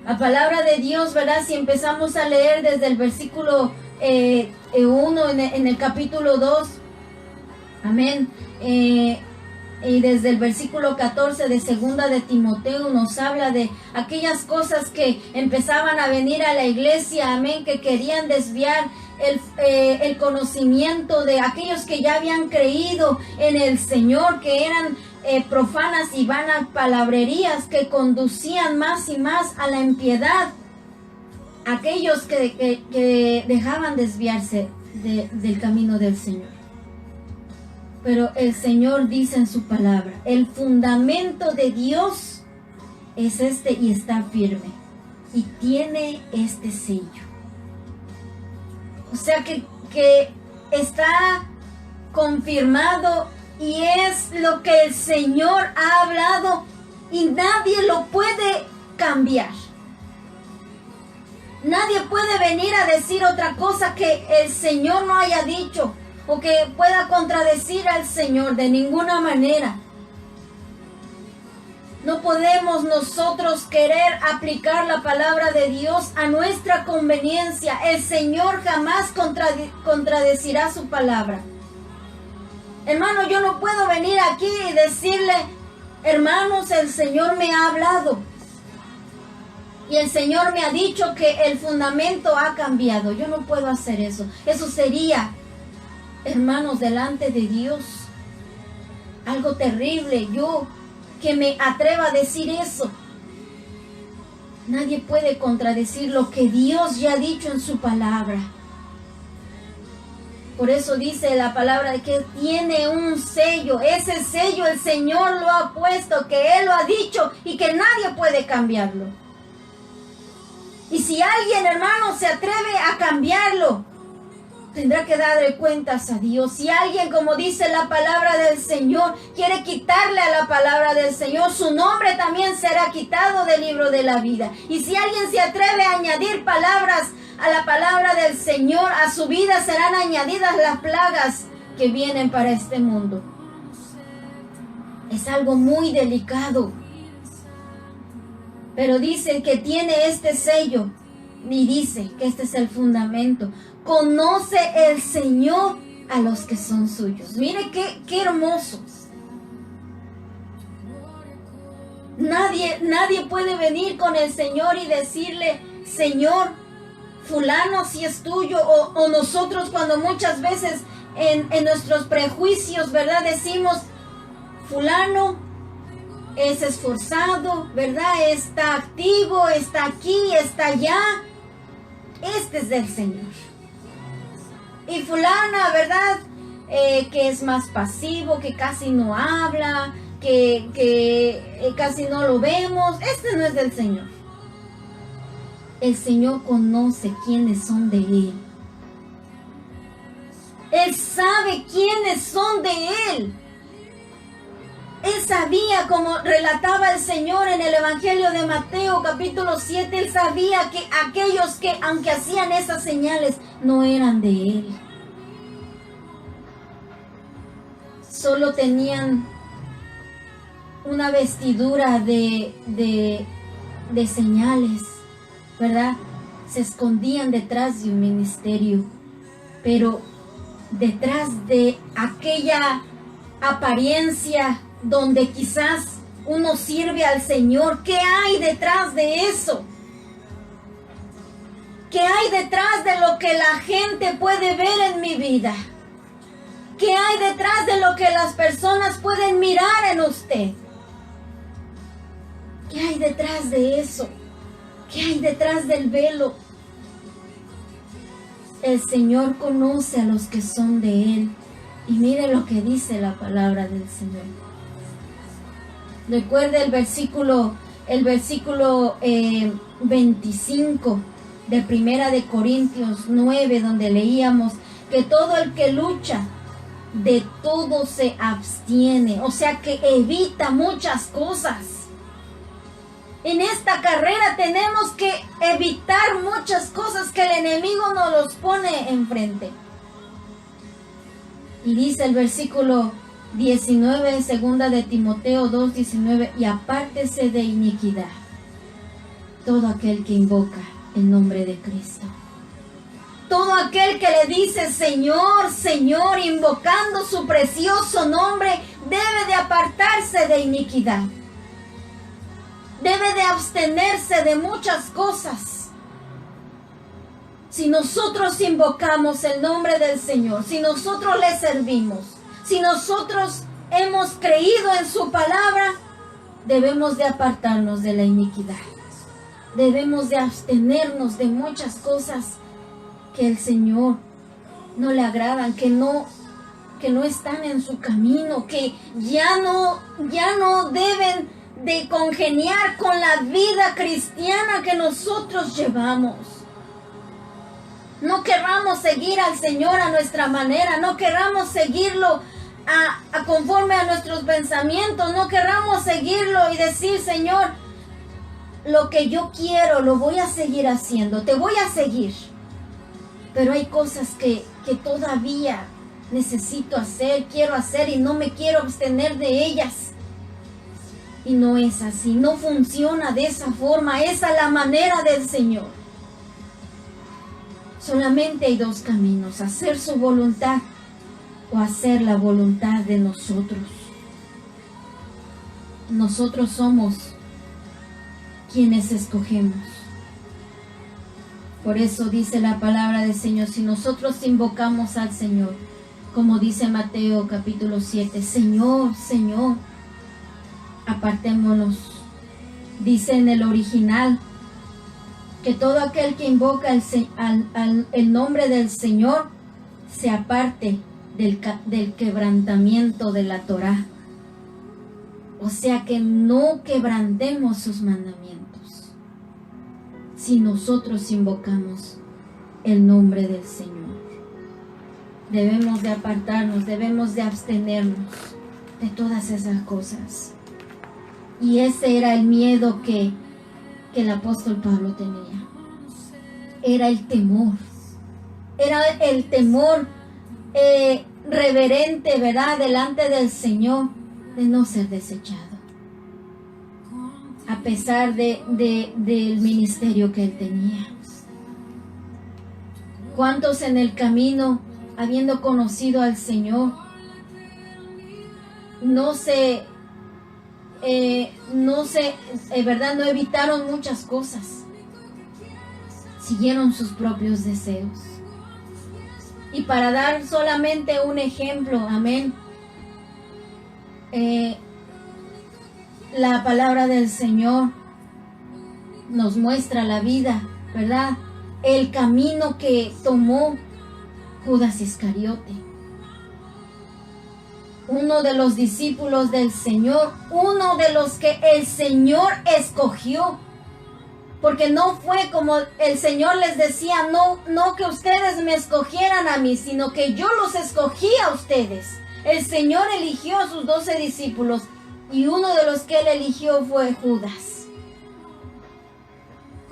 La palabra de Dios, ¿verdad? Si empezamos a leer desde el versículo 1 en el capítulo 2, amén, y desde el versículo 14 de segunda de Timoteo nos habla de aquellas cosas que empezaban a venir a la iglesia, amén, que querían desviar el conocimiento de aquellos que ya habían creído en el Señor, que eran profanas y vanas palabrerías que conducían más y más a la impiedad, aquellos que dejaban desviarse del camino del Señor. Pero el Señor dice en su palabra, el fundamento de Dios es este y está firme. Y tiene este sello. O sea que está confirmado y es lo que el Señor ha hablado y nadie lo puede cambiar. Nadie puede venir a decir otra cosa que el Señor no haya dicho o que pueda contradecir al Señor de ninguna manera. No podemos nosotros querer aplicar la palabra de Dios a nuestra conveniencia. El Señor jamás contradecirá su palabra. Hermano, yo no puedo venir aquí y decirle, hermanos, el Señor me ha hablado. Y el Señor me ha dicho que el fundamento ha cambiado. Yo no puedo hacer eso. Eso sería, hermanos, delante de Dios, algo terrible. Yo que me atreva a decir eso. Nadie puede contradecir lo que Dios ya ha dicho en su palabra. Por eso dice la palabra que tiene un sello. Ese sello el Señor lo ha puesto, que Él lo ha dicho y que nadie puede cambiarlo. Y si alguien, hermano, se atreve a cambiarlo, tendrá que darle cuentas a Dios. Si alguien, como dice la palabra del Señor, quiere quitarle a la palabra del Señor, su nombre también será quitado del libro de la vida. Y si alguien se atreve a añadir palabras a la palabra del Señor, a su vida serán añadidas las plagas que vienen para este mundo. Es algo muy delicado. Pero dice que tiene este sello y dice que este es el fundamento. Conoce el Señor a los que son suyos. Mire qué hermoso. Nadie puede venir con el Señor y decirle, Señor, fulano si es tuyo, o nosotros cuando muchas veces en nuestros prejuicios, ¿verdad? Decimos, fulano es esforzado, ¿verdad? Está activo, está aquí, está allá. Este es del Señor. Y fulana, ¿verdad? Que es más pasivo, que casi no habla, que casi no lo vemos. Este no es del Señor. El Señor conoce quiénes son de Él. Él sabe quiénes son de Él. Él sabía, como relataba el Señor en el Evangelio de Mateo capítulo 7, Él sabía que aquellos que, aunque hacían esas señales, no eran de Él. Solo tenían una vestidura de señales, ¿verdad? Se escondían detrás de un ministerio, pero detrás de aquella apariencia donde quizás uno sirve al Señor, ¿qué hay detrás de eso? ¿Qué hay detrás de lo que la gente puede ver en mi vida? ¿Qué hay detrás de lo que las personas pueden mirar en usted? ¿Qué hay detrás de eso? ¿Qué hay detrás del velo? El Señor conoce a los que son de Él. Y mire lo que dice la palabra del Señor. Recuerde el versículo 25 de Primera de Corintios 9, donde leíamos que todo el que lucha, de todo se abstiene. O sea que evita muchas cosas. En esta carrera tenemos que evitar muchas cosas que el enemigo nos los pone enfrente. Y dice el versículo 19, segunda de Timoteo 2:19, y apártese de iniquidad todo aquel que invoca el nombre de Cristo. Todo aquel que le dice Señor, Señor, invocando su precioso nombre, debe de apartarse de iniquidad. Debe de abstenerse de muchas cosas. Si nosotros invocamos el nombre del Señor, si nosotros le servimos, si nosotros hemos creído en su palabra, debemos de apartarnos de la iniquidad. Debemos de abstenernos de muchas cosas que el Señor no le agradan, que no que no están en su camino, que ya no deben de congeniar con la vida cristiana que nosotros llevamos. No querramos seguir al Señor a nuestra manera, no querramos seguirlo a conforme a nuestros pensamientos, no querramos seguirlo y decir, Señor, lo que yo quiero lo voy a seguir haciendo, te voy a seguir. Pero hay cosas que todavía necesito hacer, quiero hacer y no me quiero abstener de ellas. Y no es así, no funciona de esa forma, esa es la manera del Señor. Solamente hay dos caminos, hacer su voluntad o hacer la voluntad de nosotros. Nosotros somos quienes escogemos. Por eso dice la palabra del Señor, si nosotros invocamos al Señor, como dice Mateo capítulo 7, Señor, Señor, apartémonos. Dice en el original que todo aquel que invoca el nombre del Señor se aparte del quebrantamiento de la Torá. O sea que no quebrantemos sus mandamientos si nosotros invocamos el nombre del Señor. Debemos de apartarnos, debemos de abstenernos de todas esas cosas. Y ese era el miedo que el apóstol Pablo tenía. Era el temor. Era el temor reverente, ¿verdad? Delante del Señor, de no ser desechado. A pesar del ministerio que él tenía. ¿Cuántos en el camino, habiendo conocido al Señor, ¿verdad? No evitaron muchas cosas. Siguieron sus propios deseos. Y para dar solamente un ejemplo, amén. La palabra del Señor nos muestra la vida, ¿verdad? El camino que tomó Judas Iscariote. Uno de los discípulos del Señor, uno de los que el Señor escogió. Porque no fue como el Señor les decía, no que ustedes me escogieran a mí, sino que yo los escogí a ustedes. El Señor eligió a sus 12 discípulos y uno de los que él eligió fue Judas.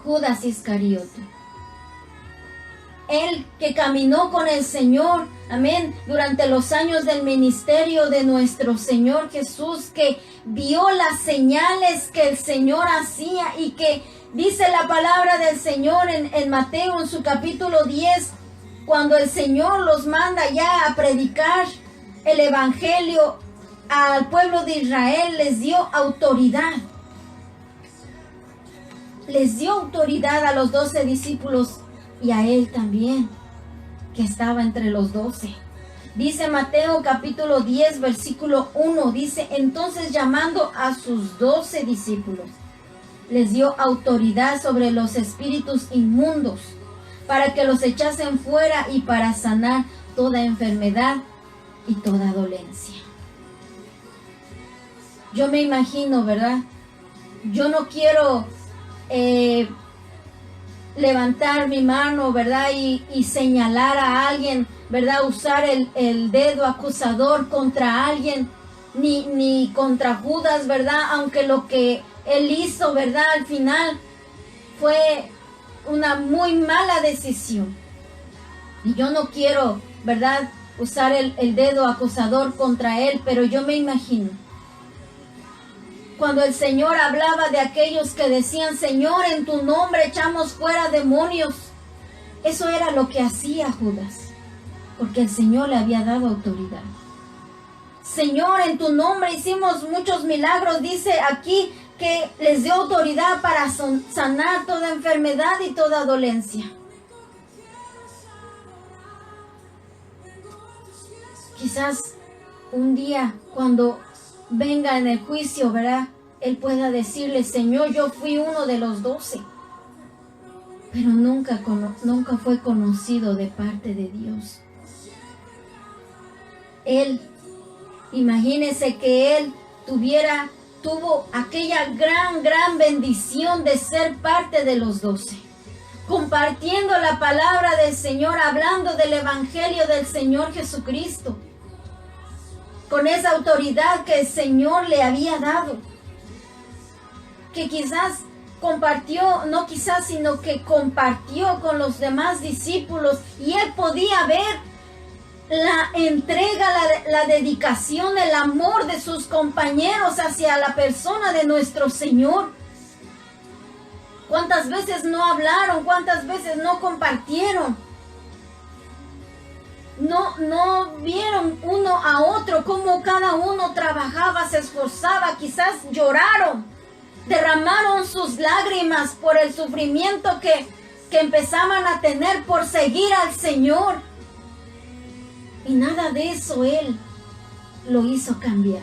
Judas Iscariote. Él que caminó con el Señor, amén, durante los años del ministerio de nuestro Señor Jesús, que vio las señales que el Señor hacía y que dice la palabra del Señor en Mateo, en su capítulo 10, cuando el Señor los manda ya a predicar el evangelio al pueblo de Israel, les dio autoridad. Les dio autoridad a los 12 discípulos y a él también, que estaba entre los 12. Dice Mateo capítulo 10, versículo 1, dice, entonces llamando a sus 12 discípulos, les dio autoridad sobre los espíritus inmundos, para que los echasen fuera y para sanar toda enfermedad y toda dolencia. Yo me imagino, ¿verdad? Yo no quiero levantar mi mano, ¿verdad? Y señalar a alguien, ¿verdad? Usar el dedo acusador contra alguien, ni contra Judas, ¿verdad? Aunque lo que él hizo, ¿verdad? Al final fue una muy mala decisión. Y yo no quiero, ¿verdad? Usar el dedo acusador contra él, pero yo me imagino cuando el Señor hablaba de aquellos que decían, Señor, en tu nombre echamos fuera demonios. Eso era lo que hacía Judas, porque el Señor le había dado autoridad. Señor, en tu nombre hicimos muchos milagros, dice aquí que les dio autoridad para sanar toda enfermedad y toda dolencia. Quizás un día cuando venga en el juicio, ¿verdad? Él pueda decirle, Señor, yo fui uno de los 12. Pero nunca fue conocido de parte de Dios. Él, imagínese que él tuvo aquella gran bendición de ser parte de los 12, compartiendo la palabra del Señor, hablando del evangelio del Señor Jesucristo, con esa autoridad que el Señor le había dado, que quizás compartió, no quizás, sino que compartió con los demás discípulos, y él podía ver la entrega, la dedicación, el amor de sus compañeros hacia la persona de nuestro Señor. ¿Cuántas veces no hablaron? ¿Cuántas veces no compartieron? No vieron uno a otro cómo cada uno trabajaba, se esforzaba, quizás lloraron, derramaron sus lágrimas por el sufrimiento que empezaban a tener por seguir al Señor. Y nada de eso Él lo hizo cambiar.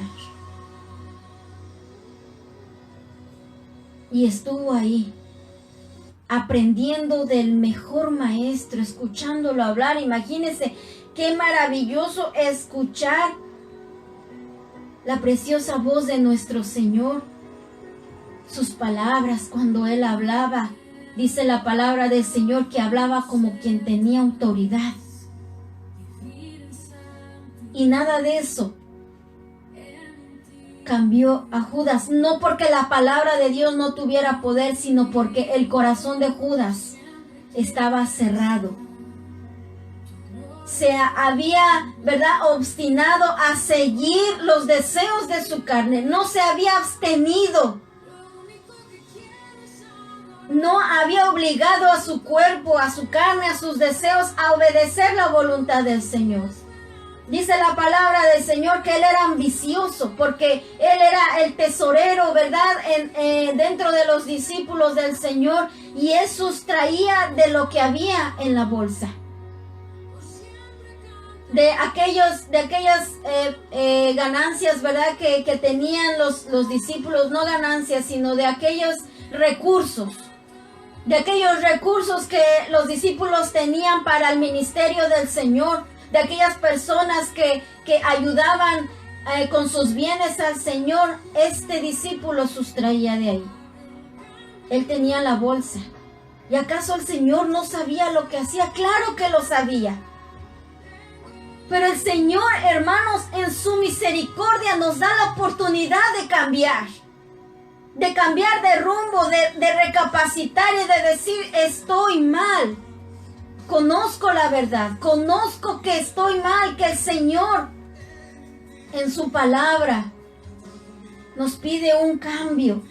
Y estuvo ahí, aprendiendo del mejor maestro, escuchándolo hablar. Imagínense qué maravilloso escuchar la preciosa voz de nuestro Señor. Sus palabras cuando Él hablaba, dice la palabra del Señor que hablaba como quien tenía autoridad. Y nada de eso cambió a Judas, no porque la palabra de Dios no tuviera poder, sino porque el corazón de Judas estaba cerrado. Se había, ¿verdad?, obstinado a seguir los deseos de su carne, no se había abstenido, no había obligado a su cuerpo, a su carne, a sus deseos a obedecer la voluntad del Señor. Dice la palabra del Señor que él era ambicioso, porque él era el tesorero, ¿verdad?, dentro de los discípulos del Señor, y él sustraía de lo que había en la bolsa. De aquellas ganancias, ¿verdad?, que tenían los discípulos, no ganancias, sino de aquellos recursos. De aquellos recursos que los discípulos tenían para el ministerio del Señor. De aquellas personas que ayudaban con sus bienes al Señor, este discípulo sustraía de ahí. Él tenía la bolsa. ¿Y acaso el Señor no sabía lo que hacía? Claro que lo sabía. Pero el Señor, hermanos, en su misericordia nos da la oportunidad de cambiar de rumbo, de recapacitar y de decir: estoy mal. Conozco la verdad, conozco que estoy mal, que el Señor en su palabra nos pide un cambio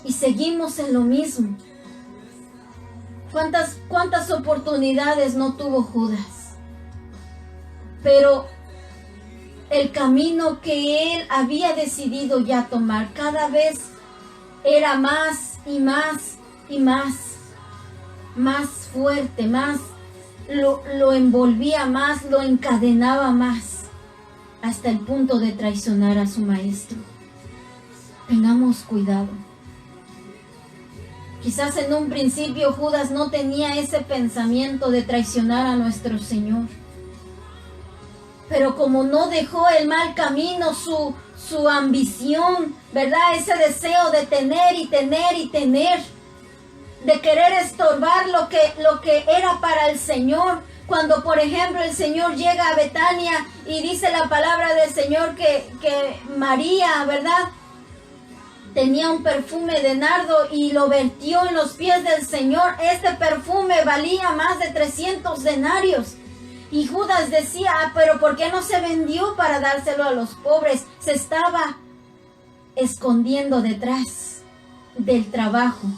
y seguimos en lo mismo. ¿Cuántas oportunidades no tuvo Judas? Pero el camino que él había decidido ya tomar cada vez era más y más y más fuerte, más lo envolvía más, lo encadenaba más, hasta el punto de traicionar a su maestro. Tengamos cuidado. Quizás en un principio Judas no tenía ese pensamiento de traicionar a nuestro Señor, pero como no dejó el mal camino, su ambición, ¿verdad?, ese deseo de tener y tener y tener, de querer estorbar lo que era para el Señor. Cuando, por ejemplo, el Señor llega a Betania y dice la palabra del Señor que María, ¿verdad?, tenía un perfume de nardo y lo vertió en los pies del Señor. Este perfume valía más de 300 denarios. Y Judas decía: pero ¿por qué no se vendió para dárselo a los pobres? Se estaba escondiendo detrás del trabajo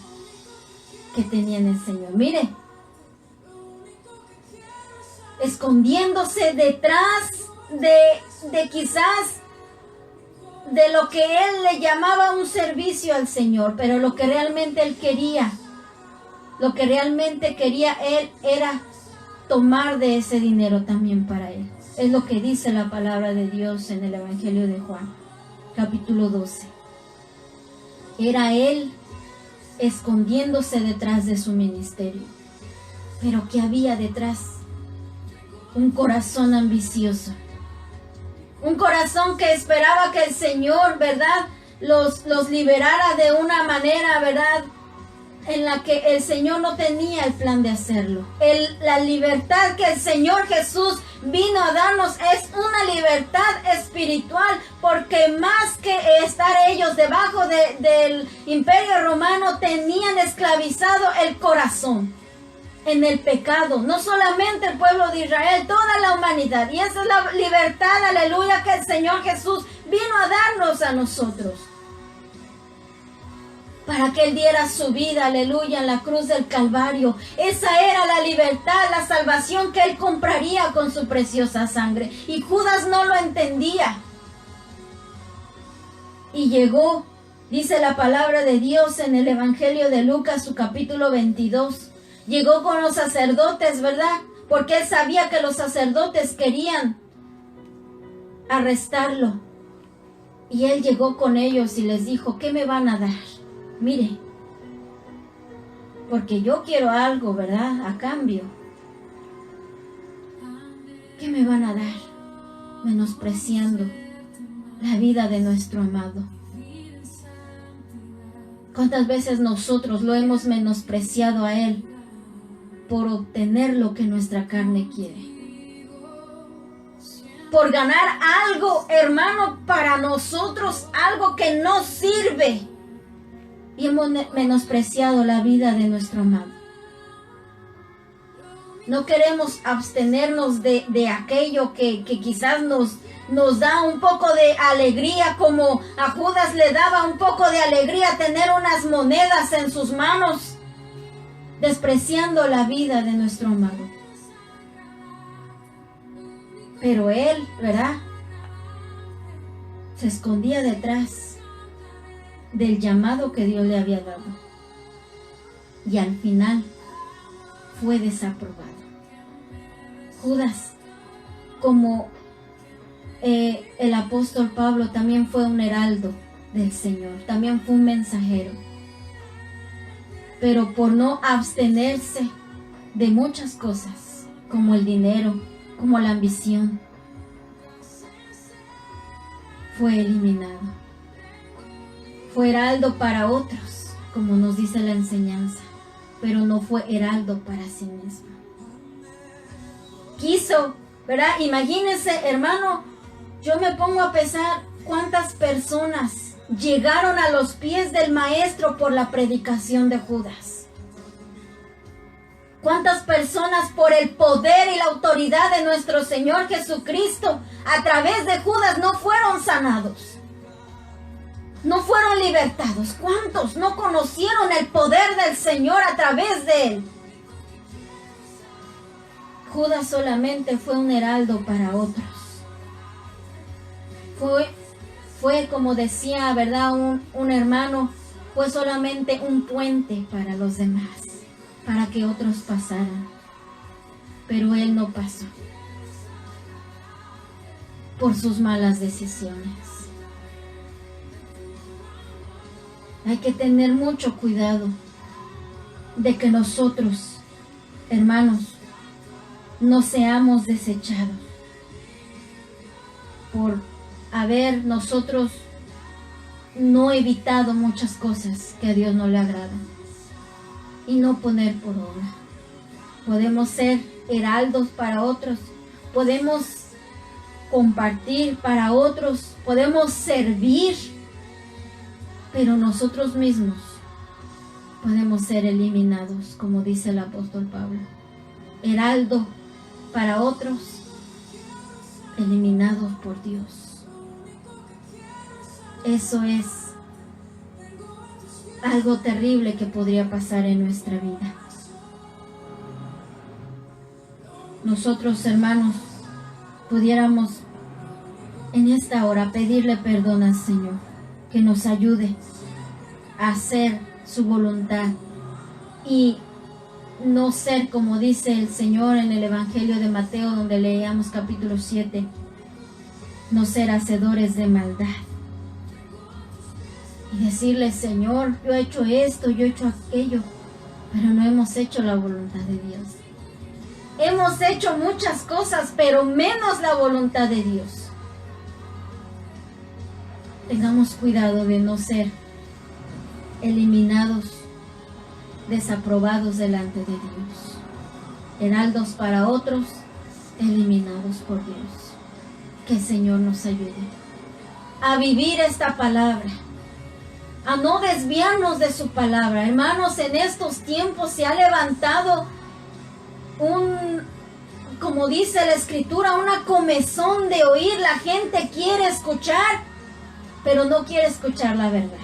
que tenía en el Señor. Mire, escondiéndose detrás de quizás de lo que él le llamaba un servicio al Señor, pero lo que realmente él quería él era tomar de ese dinero también para él. Es lo que dice la palabra de Dios en el Evangelio de Juan, capítulo 12. Era él escondiéndose detrás de su ministerio. Pero ¿qué había detrás? Un corazón ambicioso, Un corazón que esperaba que el Señor, ¿verdad?, los liberara de una manera, ¿verdad?, en la que el Señor no tenía el plan de hacerlo. La libertad que el Señor Jesús vino a darnos es una libertad espiritual, porque más que estar ellos debajo del imperio romano, tenían esclavizado el corazón en el pecado. No solamente el pueblo de Israel, toda la humanidad. Y esa es la libertad, aleluya, que el Señor Jesús vino a darnos a nosotros, para que Él diera su vida, aleluya, en la cruz del Calvario. Esa era la libertad, la salvación que Él compraría con su preciosa sangre. Y Judas no lo entendía. Y llegó, dice la palabra de Dios en el Evangelio de Lucas, su capítulo 22. Llegó con los sacerdotes, ¿verdad? Porque Él sabía que los sacerdotes querían arrestarlo. Y Él llegó con ellos y les dijo, ¿qué me van a dar? Mire, porque yo quiero algo, ¿verdad?, a cambio. ¿Qué me van a dar? Menospreciando la vida de nuestro amado. ¿Cuántas veces nosotros lo hemos menospreciado a Él por obtener lo que nuestra carne quiere? Por ganar algo, hermano, para nosotros, algo que no sirve. Y hemos menospreciado la vida de nuestro amado. No queremos abstenernos de aquello que quizás nos da un poco de alegría, como a Judas le daba un poco de alegría tener unas monedas en sus manos, despreciando la vida de nuestro amado. Pero él, ¿verdad?, se escondía detrás del llamado que Dios le había dado, y al final fue desaprobado. Judas, como el apóstol Pablo, también fue un heraldo del Señor, también fue un mensajero, pero por no abstenerse de muchas cosas, como el dinero, como la ambición, fue eliminado. Fue heraldo para otros, como nos dice la enseñanza, pero no fue heraldo para sí mismo. Quiso, ¿verdad? Imagínense, hermano, yo me pongo a pensar cuántas personas llegaron a los pies del Maestro por la predicación de Judas. Cuántas personas, por el poder y la autoridad de nuestro Señor Jesucristo, a través de Judas no fueron sanados, no fueron libertados. ¿Cuántos no conocieron el poder del Señor a través de Él? Judas solamente fue un heraldo para otros. Fue como decía, ¿verdad?, un hermano, fue solamente un puente para los demás, para que otros pasaran. Pero él no pasó por sus malas decisiones. Hay que tener mucho cuidado de que nosotros, hermanos, no seamos desechados por haber nosotros no evitado muchas cosas que a Dios no le agradan y no poner por obra. Podemos ser heraldos para otros, podemos compartir para otros, podemos servir, pero nosotros mismos podemos ser eliminados, como dice el apóstol Pablo. Heraldo para otros, eliminados por Dios. Eso es algo terrible que podría pasar en nuestra vida. Nosotros, hermanos, pudiéramos en esta hora pedirle perdón al Señor, que nos ayude a hacer su voluntad y no ser, como dice el Señor en el Evangelio de Mateo, donde leíamos capítulo 7, no ser hacedores de maldad. Y decirle: Señor, yo he hecho esto, yo he hecho aquello, pero no hemos hecho la voluntad de Dios. Hemos hecho muchas cosas, pero menos la voluntad de Dios. tengamos cuidado de no ser eliminados, desaprobados delante de Dios. Heraldos para otros, eliminados por Dios. Que el Señor nos ayude a vivir esta palabra, a no desviarnos de su palabra. Hermanos, en estos tiempos se ha levantado como dice la Escritura, una comezón de oír. La gente quiere escuchar, pero no quiere escuchar la verdad.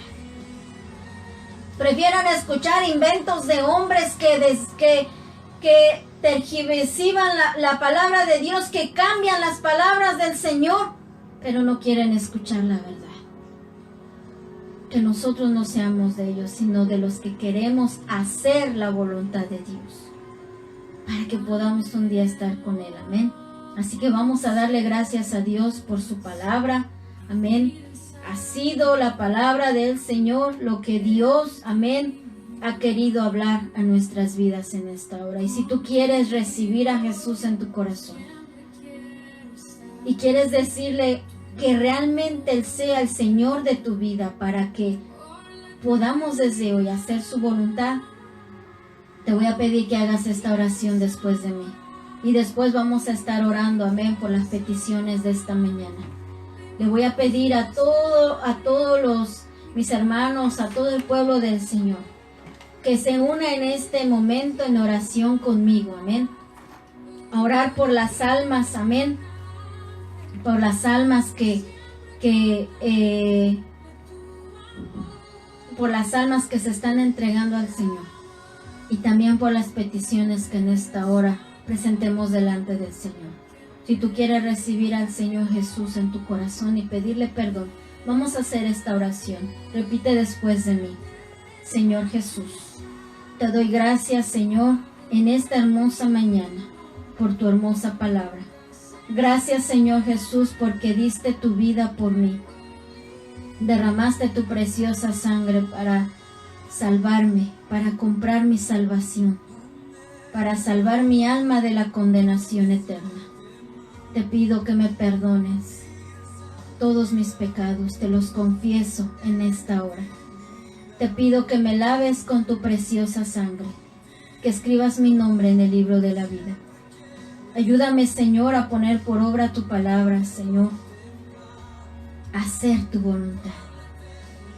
Prefieren escuchar inventos de hombres que tergiversan la palabra de Dios, que cambian las palabras del Señor, pero no quieren escuchar la verdad. Que nosotros no seamos de ellos, sino de los que queremos hacer la voluntad de Dios, para que podamos un día estar con Él. Amén. Así que vamos a darle gracias a Dios por su palabra. Amén. Ha sido la palabra del Señor lo que Dios, amén, ha querido hablar a nuestras vidas en esta hora. Y si tú quieres recibir a Jesús en tu corazón y quieres decirle que realmente Él sea el Señor de tu vida, para que podamos desde hoy hacer su voluntad, te voy a pedir que hagas esta oración después de mí. Y después vamos a estar orando, amén, por las peticiones de esta mañana. Le voy a pedir a todos mis hermanos, a todo el pueblo del Señor, que se una en este momento en oración conmigo, amén. A orar por las almas, amén. Por las almas por las almas que se están entregando al Señor. Y también por las peticiones que en esta hora presentemos delante del Señor. Si tú quieres recibir al Señor Jesús en tu corazón y pedirle perdón, vamos a hacer esta oración. Repite después de mí. Señor Jesús, te doy gracias, Señor, en esta hermosa mañana, por tu hermosa palabra. Gracias, Señor Jesús, porque diste tu vida por mí. Derramaste tu preciosa sangre para salvarme, para comprar mi salvación, para salvar mi alma de la condenación eterna. Te pido que me perdones todos mis pecados, te los confieso en esta hora. Te pido que me laves con tu preciosa sangre, que escribas mi nombre en el libro de la vida. Ayúdame, Señor, a poner por obra tu palabra, Señor, a hacer tu voluntad.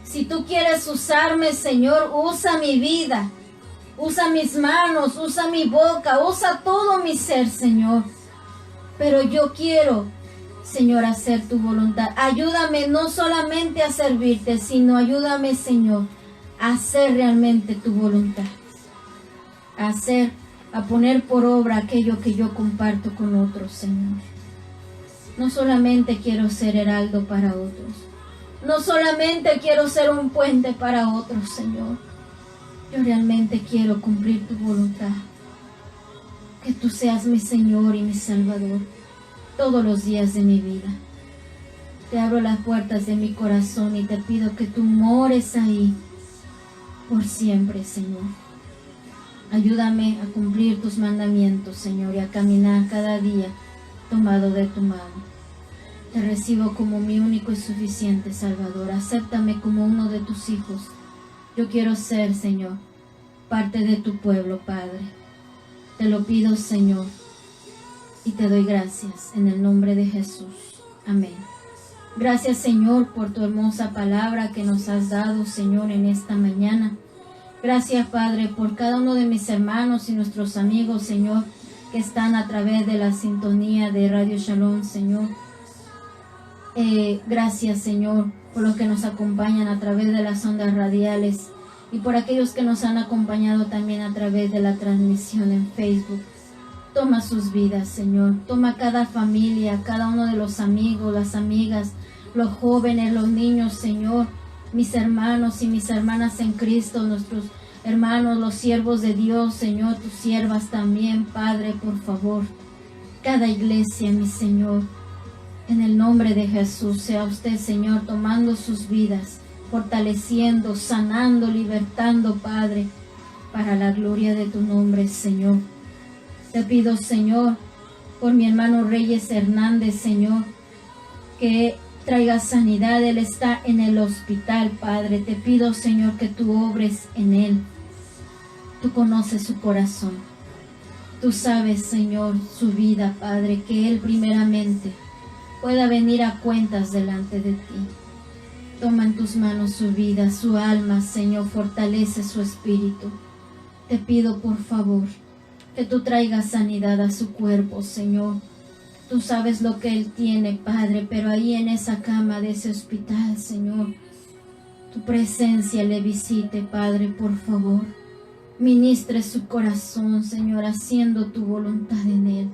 Si tú quieres usarme, Señor, usa mi vida, usa mis manos, usa mi boca, usa todo mi ser, Señor. Pero yo quiero, Señor, hacer tu voluntad. Ayúdame no solamente a servirte, sino ayúdame, Señor, a hacer realmente tu voluntad. A poner por obra aquello que yo comparto con otros, Señor. No solamente quiero ser heraldo para otros. No solamente quiero ser un puente para otros, Señor. Yo realmente quiero cumplir tu voluntad. Que tú seas mi Señor y mi Salvador todos los días de mi vida. Te abro las puertas de mi corazón y te pido que tú mores ahí por siempre, Señor. Ayúdame a cumplir tus mandamientos, Señor, y a caminar cada día tomado de tu mano. Te recibo como mi único y suficiente Salvador. Acéptame como uno de tus hijos. Yo quiero ser, Señor, parte de tu pueblo, Padre. Te lo pido, Señor, y te doy gracias en el nombre de Jesús. Amén. Gracias, Señor, por tu hermosa palabra que nos has dado, Señor, en esta mañana. Gracias, Padre, por cada uno de mis hermanos y nuestros amigos, Señor, que están a través de la sintonía de Radio Shalom, Señor. Gracias, Señor, por los que nos acompañan a través de las ondas radiales y por aquellos que nos han acompañado también a través de la transmisión en Facebook. Toma sus vidas, Señor. Toma cada familia, cada uno de los amigos, las amigas, los jóvenes, los niños, Señor. Mis hermanos y mis hermanas en Cristo, nuestros hermanos, los siervos de Dios, Señor, tus siervas también, Padre, por favor. Cada iglesia, mi Señor, en el nombre de Jesús, sea usted, Señor, tomando sus vidas, fortaleciendo, sanando, libertando, Padre, para la gloria de tu nombre, Señor. Te pido, Señor, por mi hermano Reyes Hernández, Señor, que traiga sanidad. Él está en el hospital, Padre. Te pido, Señor, que tú obres en él. Tú conoces su corazón. Tú sabes, Señor, su vida, Padre, que él primeramente pueda venir a cuentas delante de ti. Toma en tus manos su vida, su alma, Señor, fortalece su espíritu. Te pido, por favor, que tú traigas sanidad a su cuerpo, Señor. Tú sabes lo que él tiene, Padre, pero ahí en esa cama de ese hospital, Señor, tu presencia le visite, Padre, por favor. Ministre su corazón, Señor, haciendo tu voluntad en él.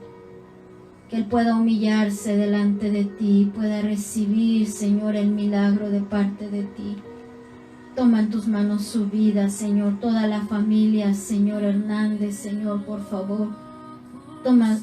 Que él pueda humillarse delante de ti, pueda recibir, Señor, el milagro de parte de ti. Toma en tus manos su vida, Señor, toda la familia, Señor Hernández, Señor, por favor. Toma